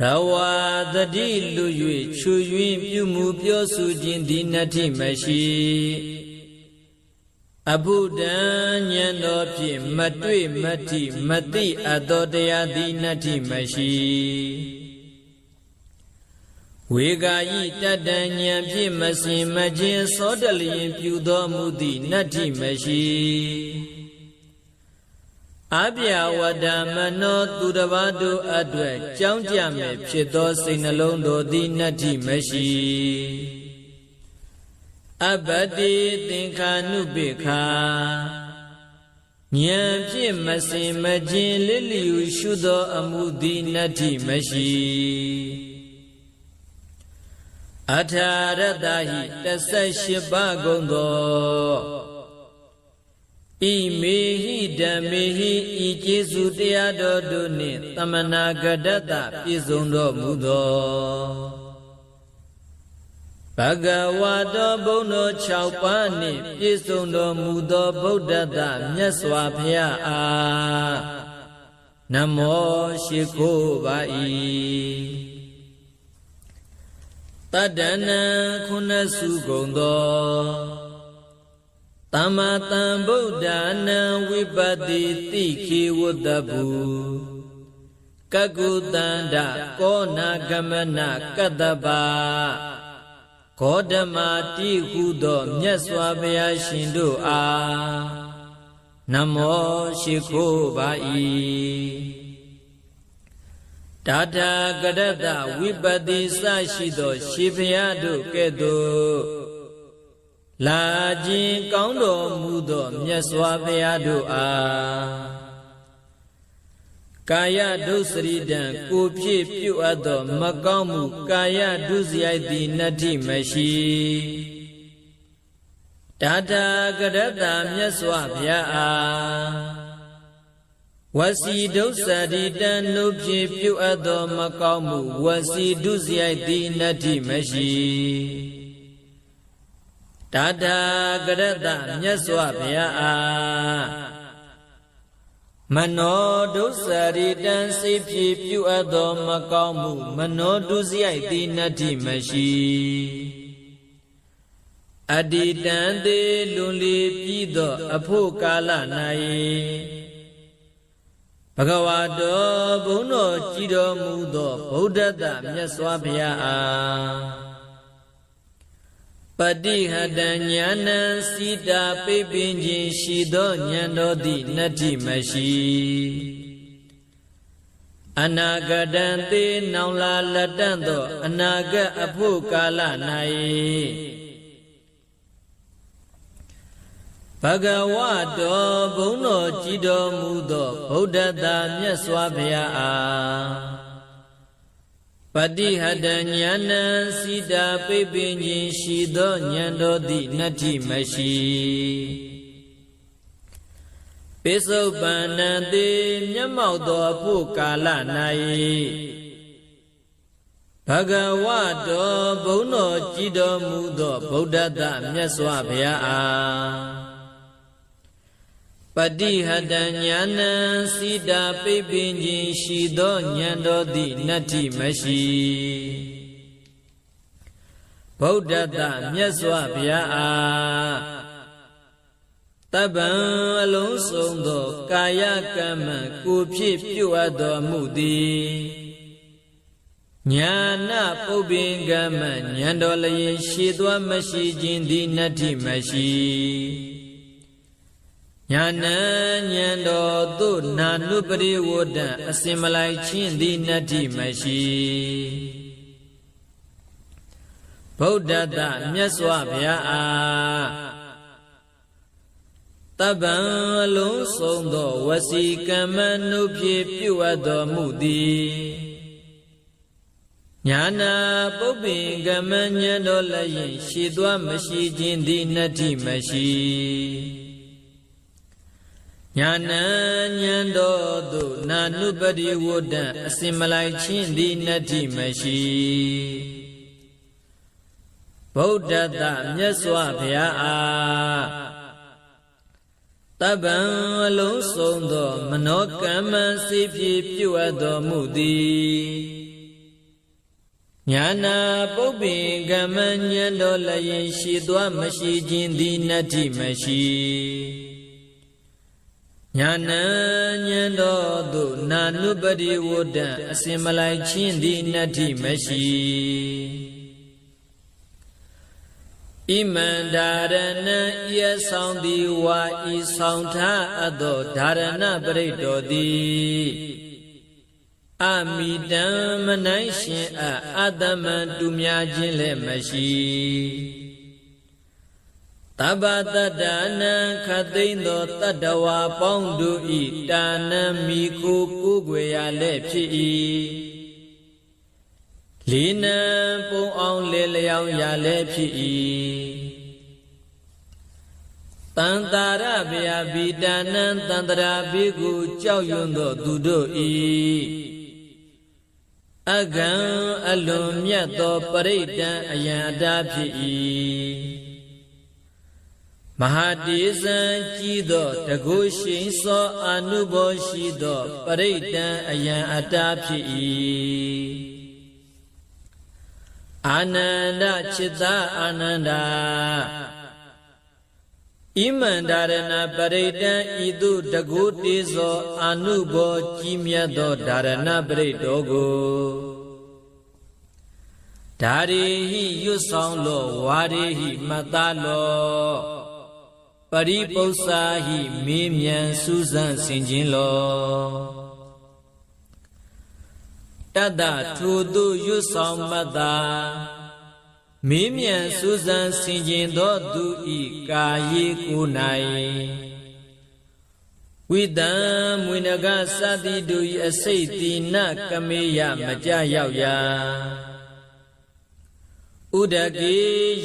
ရဝါတတိလူ၍ချွယွင်းပြုမှုပြောဆိုခြင်းသည်နတ္တိမရှိအဘုဒ္ဓံဉာဏ်တော်ဖြင့်မတွေ့မထိမသိအပ်သောတရားသည်နတ္တိမရှိဝေဂာယိတတ္တဉာဏ်ဖြင့်မစင်မခြင်းစောတလျင်ပြုတော်မူသည့်နတ္တိမရှိ အပြဝတ္တမနောသူတစ်ပါးတို့အတွက်ကြောင်းကြမဲ့ဖြစ်သောစိတ်နှလုံးတို့သည်နတ္ထိမရှိအပတိသင်္ခာနုပိခာဉာဏ်ဖြင့်မစင်မကျင်လစ်လျူရှုသောအမှုသည်နတ္ထိမရှိအထာရတ္တဟိ18ပါးကုန်သောဣမေဟိဓမ္မေဟိဤကျေးဇူးတရားတော်တို့နှင့်သမနာဂတတ္တပြည့်စုံတော်မူသောဘဂဝါတော်ဘုန်းတော်6ပါးနှင့်ပြည့်စုံတော်မူသောဗုဒ္ဓတမြတ်စွာဘုရားအားနမောရှိခိုးပါ၏တတ္တနံခုနစုကုန်သောသမ္မာသမ္ဗုဒ္ဓနာဝိပတ္တိတိခေဝတ္တဘူကကုတန္တကောနာဂမနကတ္တပါဂေါတမတိဟုသောမြတ်စွာဘုရားရှင်တို့အားနမောရှိခိုးပါ၏တာထာကရတ္တဝိပတ္တိစရှိသောရှင်ဘုရားတို့ကဲ့သို့လာခြင်းကောင်းတော်မူသောမြတ်စွာဘုရားတို့အားကာယဒုစရိတံကိုဖြည့်ပြုအပ်သောမကောင်းမှုကာယဒုစရိုက်သည်နတ္ထိမရှိတာထာကရတ္တမြတ်စွာဘုရားအားဝစီဒုစရိတံနှုတ်ဖြင့်ပြုအပ်သောမကောင်းမှုဝစီဒုစရိုက်သည်နတ္ထိမရှိတာထာကရတ္တမြတ်စွာဘုရားအားမနောဒုစရိတံစိတ်ဖြင့်ပြုအပ်သောမကောင်းမှုမနောဒုစရိုက်သည်နတ္ထိမရှိအတ္တိတံသေးလွန်လေပြီးသောအဖို့ကာလ၌ဘဂဝါတော်ဘုန်းတော်ကြည်တော်မူသောဗုဒ္ဓတမြတ်စွာဘုရားအားပฏิဟတဉာဏံစိတာပိပင်ခြင်းရှိသောဉာဏ်တော်သည်နတ္ထိမရှိအနာဂတံသေနောင်လာလက်တန့်သောအနာဂတ်အဖို့ကာလ၌ဘဂဝါတော်ဘုန်းတော်ကြည်တော်မူသောဗုဒ္ဓတမြတ်စွာဘုရားအားပฏิဟတဉာဏံစိတာပိပင်ခြင်းရှိသောဉာဏ်တော်သည်နတ္ထိမရှိပိစုပန္နံသေမျက်မှောက်သောအဖို့ကာလ၌ဘဂဝါတော်ဘုန်းတော်ကြည်တော်မူသောဗုဒ္ဓတမြတ်စွာဘုရားအားပฏิဟတဉာဏံစိတာပိပင်ခြင်းရှိသောဉာဏ်တော်သည်နတ္ထိမရှိဗုဒ္ဓတမြတ်စွာဘုရားအားတပ္ပံအလုံးစုံသောကာယကမ္မကိုဖြင့်ပြုအပ်တော်မူသည်ညာနာပုပ္ပင်ကမ္မဉာဏ်တော်လျင်ရှိသွားမရှိခြင်းသည်နတ္ထိမရှိညာဏဉာဏ်တော်သို့နာနုပရိဝဒံအစင်မလိုက်ခြင်းသည်နတ္ထိမရှိဗုဒ္ဓတမြတ်စွာဘုရားအားတပ္ပံအလုံးစုံသောဝစီကမ္မနှုတ်ဖြင့်ပြုအပ်တော်မူသည်ညာနာပုပ္ပင်ကမ္မဉာဏ်တော်လျင်ရှိသွားမရှိခြင်းသည်နတ္ထိမရှိညာဏဉာဏ်တော်သို့နာနုပရိဝဒံအစင်မလိုက်ခြင်းသည်နတ္ထိမရှိဗုဒ္ဓတမြတ်စွာဘုရားအားတပ္ပံအလုံးစုံသောမနောကမ္မစိဖြင့်ပြုအပ်တော်မူသည်ညာနာပုပ္ပင်ကမ္မဉာဏ်တော်လျင်ရှိသွားမရှိခြင်းသည်နတ္ထိမရှိညာဏဉာဏ်တော်သို့နာနုပရိဝဒံအစင်မလိုက်ခြင်းသည်နတ္ထိမရှိဣ မန္ဒာရဏံဤဆောင်တိဝါဤဆောင်ထားအပ်သောဓာရဏပရိတ္တောတိအမိတံမနိုင်ရှင်အတ္တမံတူများခြင်းလည်းမရှိတဗ္ဗတတ္တနံခသိမ့်သောတတ္တဝါပေါင်းတို့ဤတာနံမိကိုကိုးကွယ်ရလည်းဖြစ်၏လေးနံပုံအောင်လေလျောင်းရလည်းဖြစ်၏တန်တာရဗျာဘိတာနံတန္တရာဘေကိုကြောက်ရွံ့သောသူတို့ဤအကံအလွန်မြတ်သောပရိဒံအယံအတားဖြစ်၏မဟာတေဇံကြီးသောတကုရှိန်သောအာနုဘောရှိသောပရိဒံအယံအတားဖြစ်၏အာနန္ဒจิตာအာနန္ဒာဣမန္ဒရဏပရိဒံဤသို့တကုတေဇောအာနုဘောကြီးမြတ်သောဓာရဏပရိတောကိုဓာရိဟိရွတ်ဆောင်လောဝါရိဟိမတ္တလောပရိပု္ပ္ပာဟိမေးမြန်းစူးစမ်းဆင်ခြင်လောတတ္တထိုသို့ရွတ်ဆောင်မတ္တာမေးမြန်းစူးစမ်းဆင်ခြင်သောသူဤကာယေကို၌ဝိတံမွေနဂသတိတို့ဤအစိတ်တိနကမေယမကြရောက်ရာဥဒကေ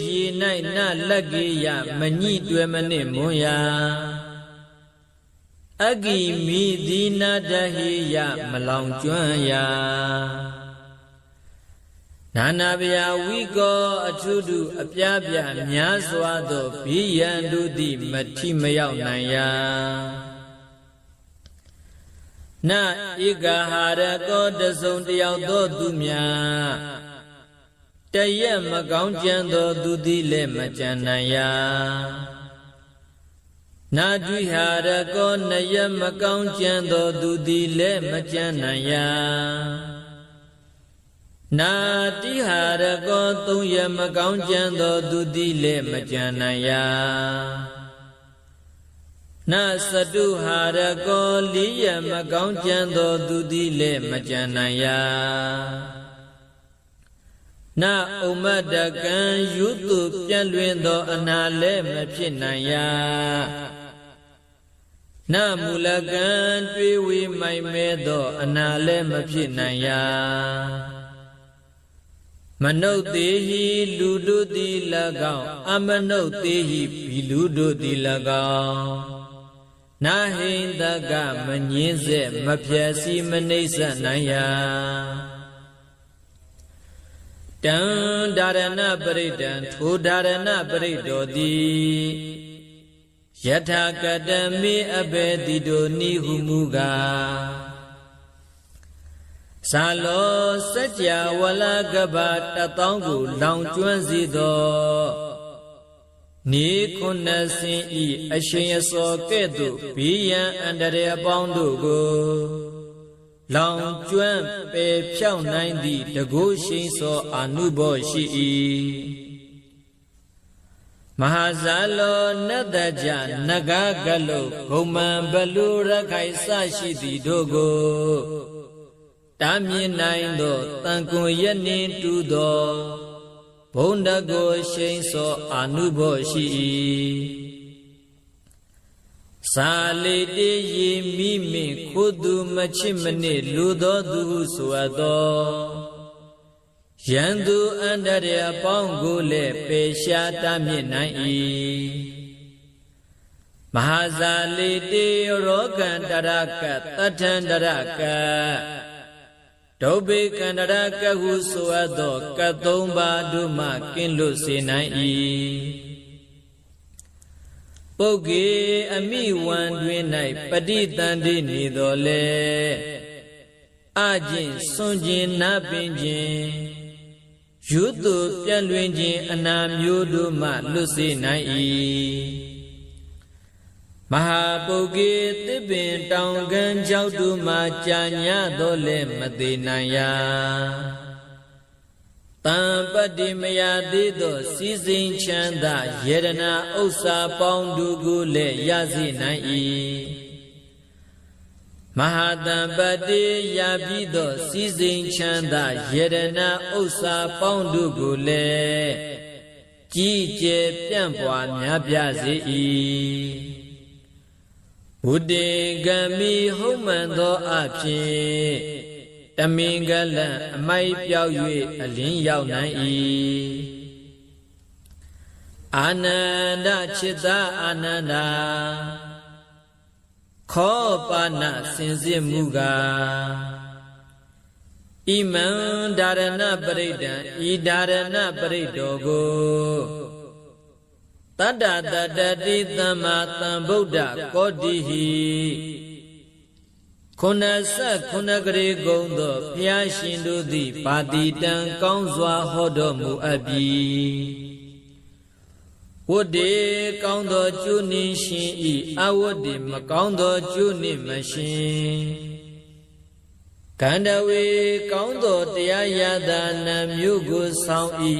ရေ၌နလက္ကေယမညိတွယ်မနှင့်မွန်ရာအဂိမိသီနာတဟိယမလောင်ကျွမ်းရာနာနာဗျာဝိကောအထုတုအပြားပြများစွာသောဘိယံတို့သည်မထိမရောက်နိုင်ရာနဧကဟာရကောတစုံတယောက်သောသူများတရက်မကောင်းကြံသောသူသည်လည်းမကြံနိုင်ရာနာဒွိဟာရကောနယမကောင်းကြံသောသူသည်လည်းမကြံနိုင်ရာနာတိဟာရကောသုံးရမကောင်းကြံသောသူသည်လည်းမကြံနိုင်ရာနာစတုဟာရကောလေးရမကောင်းကြံသောသူသည်လည်းမကြံနိုင်ရာနာဥမ္မတကံယုတုပြန့်လွင်သောအနာလည်းမဖြစ်နိုင်ရာနာမူလကံတွေးဝေမိုင်မဲသောအနာလည်းမဖြစ်နိုင်ရာမနုဿေဟိလူတို့သည်၎င်းအမနုဿေဟိဘီလူတို့သည်၎င်းနာဟိန္တကမငင်းစေမဖြည့်စီမနှိမ့်ဆက်နိုင်ရာတံဒါရဏပရိဒံထိုဒါရဏပရိတောတိယထာကတမေအဘေတိတောနိဟုမူကားဇာလောစัจ java ဝလကဘာတသောင်းကိုလောင်ကျွမ်းစေသောနေခုနှစ်စင်ဤအရှင်အစောကဲ့သို့ဘေးရန်အန္တရာယ်အပေါင်းတို့ကိုလောင်ကျွမ်းပယ်ဖြောက်နိုင်သည့်တကုရှိန်သောအာနုဘောရှိ၏မဟာဇာလောနတ္တကြနဂကလုဘုံမံဘလူရခိုင်စရှိသည်တို့ကိုတာမြင်နိုင်သောတန်ကွန်ရနှင်းတူသောဘုံတကိုရှိန်သောအာနုဘောရှိ၏သာလေတေယေမိမိခိုသူမချစ်မနစ်လူသောသူဆိုအပ်သောယံသူအန္တရာယ်အပေါင်းကိုလည်းပေရှားတားမြစ်နိုင်၏မဟာဇာလေတေရောဂန္တရကတထန္တရကဒုဗ္ဗေကန္တရကဟုဆိုအပ်သောကသုံးပါးတို့မှကင်းလွတ်စေနိုင်၏ပုဂ္ဂေအမိဝံတွင်၌ပฏิတန္တိနေတော်လေအကျင့်စွန့်ခြင်းနာပင်ခြင်းယုတုပြန့်လွင်ခြင်းအနာမျိုးတို့မှလွတ်စေနိုင်၏မဟာပုဂ္ဂေသစ်ပင်တောင်ကမ်းကျောက်တို့မှကြာညတော်လဲမသေးနိုင်ရာတံပ တိမယသေးသောစီစဉ်ချမ်းသာယရနာဥစ္စာပေါင်းတို့ကိုလည်းရစေနိုင်၏မဟာတံပတိရပြီးသောစီစဉ်ချမ်းသာယရနာဥစ္စာပေါင်းတို့ကိုလည်းကြီးကျယ်ပြန့်ပွားများပြားစေ၏ဝုတေကမိဟုတ်မှန်သောအဖြစ်တမင်္ဂလံအမိုက်ပြောက်၍အလင်းရောက်နိုင်၏အာနန္ဒจิตာအာနန္ဒာခောပါဏစင်စစ်မှုကားဣမံဒါရဏပရိဒံဤဒါရဏပရိတောကိုတတ္တတတ္တတိသမ္မာသမ္ဗုဒ္ဓကောတိဟိခုနဆက်ခုနကရေကုံသောဘုရားရှင်တို့သည်ပါတိတံကောင်းစွာဟောတော်မူအပ်ပြီဝတ္တေကောင်းသောကျိုးနှင့်ရှင်ဤအဝတ္တေမကောင်းသောကျိုးနှင့်မရှင်ကန္တဝေကောင်းသောတရားရတာနာမျိုးကိုဆောင်ဤ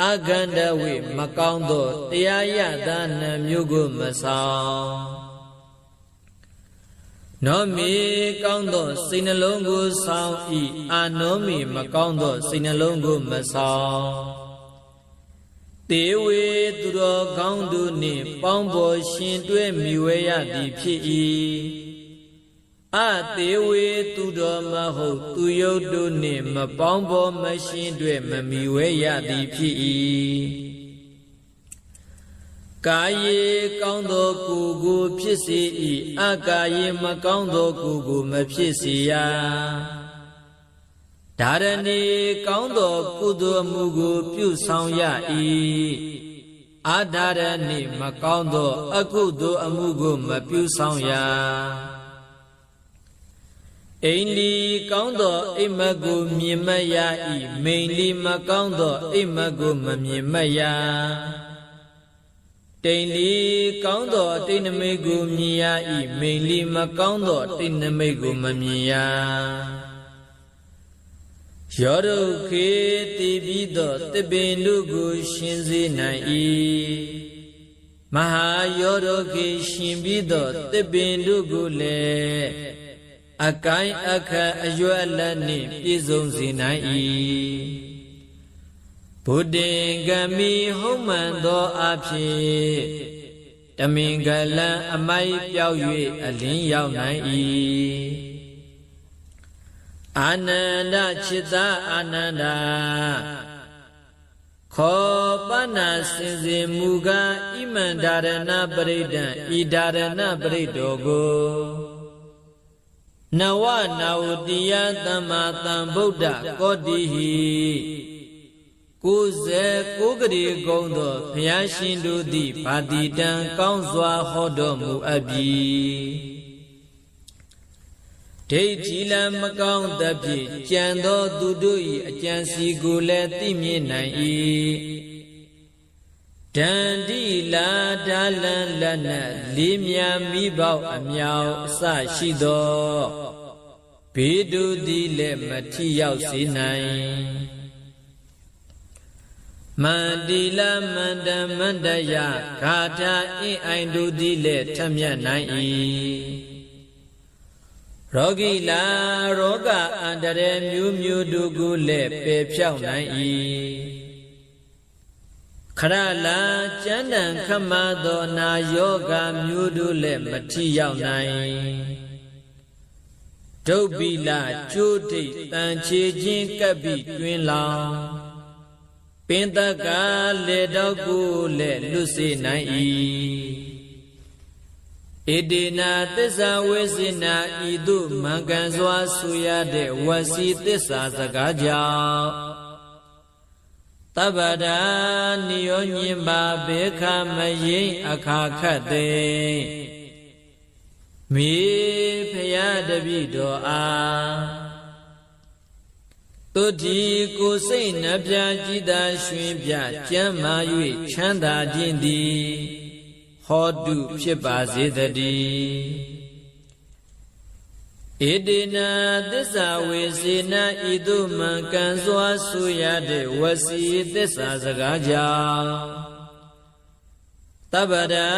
အကန္တဝေမကောင်းသောတရားရတာနာမျိုးကိုမဆောင်နောမေကောင်းသောစိတ်နှလုံးကိုဆောင်ဤအာနောမေမကောင်းသောစိတ်နှလုံးကိုမဆောင်တေဝေသူတော်ကောင်းတို့နှင့်ပေါင်းဖော်ရှင်တွဲမိဝဲရသည်ဖြစ်၏အတေဝေသူတော်မဟုတ်သူယုတ်တို့နှင့်မပေါင်းဖော်မရှင်တွဲမမိဝဲရသည်ဖြစ်၏ကာယေကောင်းသောကိုယ်ကိုဖြစ်စေ၏အကာယေမကောင်းသောကိုယ်ကိုမဖြစ်စေရဒါရဏီကောင်းသောကုသိုလ်မှုကိုပြုဆောင်ရ၏အာဒါရဏီမကောင်းသောအကုသိုလ်အမှုကိုမပြုဆောင်ရအိန္ဒီကောင်းသောအိမ်မက်ကိုမြင်မရ၏မိန်လီမကောင်းသောအိမ်မက်ကိုမမြင်မရတိန်လီကောင်းသောတိန်နမိတ်ကိုမြင်ရ၏မိန်လီမကောင်းသောတိန်နမိတ်ကိုမမြင်ရယောဒုခေတိပြီးသောတပင်တို့ကိုရှင်စေနိုင်၏မဟာယောဒုခေရှင်ပြီးသောတပင်တို့ကိုလည်းအကိုင်းအခက်အရွယ်လက်နှင့်ပြည့်စုံစေနိုင်၏ဘုဒ္ဓင်္ဂမိဟုတ်မှန်သောအဖြစ်တမင်္ဂလံအမိုက်ပြောက်၍အလင်းရောက်နိုင်၏အာနန္ဒจิตာအာနန္ဒာခောပနာစင်စေမူကားဣမံဒါရဏပရိဒံဤဒါရဏပရိတောကိုနဝနာဝတိယသမ္မာသမ္ဗုဒ္ဓကောတိဟိ96ကရေကုံသောဘုရားရှင်တို့သည်ဗာတိတံကောင်းစွာဟောတော်မူအပ်ပြီဒိဋ္ဌိလမကောင်းသဖြင့်ကြံသောသူတို့၏အကြံစီကိုလည်းသိမြင်နိုင်၏ဒန္တိလာဒါလံလက်နက်လေးမြာမိပေါက်အမြောက်အစရှိသောဘေးတို့သည်လည်းမထိရောက်စေနိုင်မန္တိလမန္တမန္တယဂါထာအင်းအိုင်တို့သည်လည်းထမြတ်နိုင်၏ရောဂီလာရောဂအန္တရာယ်မျိုးမျိုးတို့ကိုလည်းပယ်ဖြောက်နိုင်၏ခရလာကျမ်းတန်ခမသောနာယောဂမျိုးတို့လည်းမထိရောက်နိုင်ဒုဗ္ဗိလကျိုးတိတ်တန်ချေခြင်းကပ်ပြီးတွင်လောင်ပင်တကလေတော့ကိုလည်းလွတ်စေနိုင်၏ဣတိနာသစ္စာဝိစေနာဤသို့မှန်ကန်စွာဆိုရတဲ့ဝစီသစ္စာစကားကြောင့်တပ္ပဒာနိယောညင်ပါဘေခမယိအခါခတ်သိမိဖရာတပိတော်အားတုတိကိုစိတ်နှပြကြည်သာရွှင်ပြကျမ်းမာ၍ချမ်းသာခြင်းသည်ဟောတုဖြစ်ပါစေတည်း ဧတေနသစ္စာဝေစေနဤသို့မှန်ကန်စွာဆိုရတဲ့ဝစီသစ္စာစကားကြောင့်တပ္ပဒာ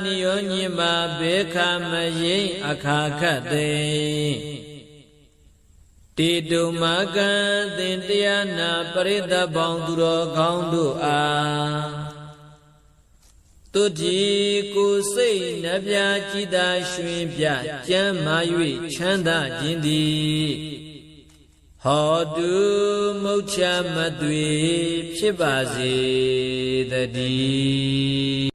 နိယောညိမဘေခမယိအခါခတ်သိတေတုမကံသင်တရားနာပရိသတ်ပေါင်းသူတော်ကောင်းတို့အားတုတိကိုစိတ်နှပြကြည်သာရွှင်ပြကျမ်းမာ၍ချမ်းသာခြင်းသည်ဟောတုမုတ်ချမသွေဖြစ်ပါစေတည်း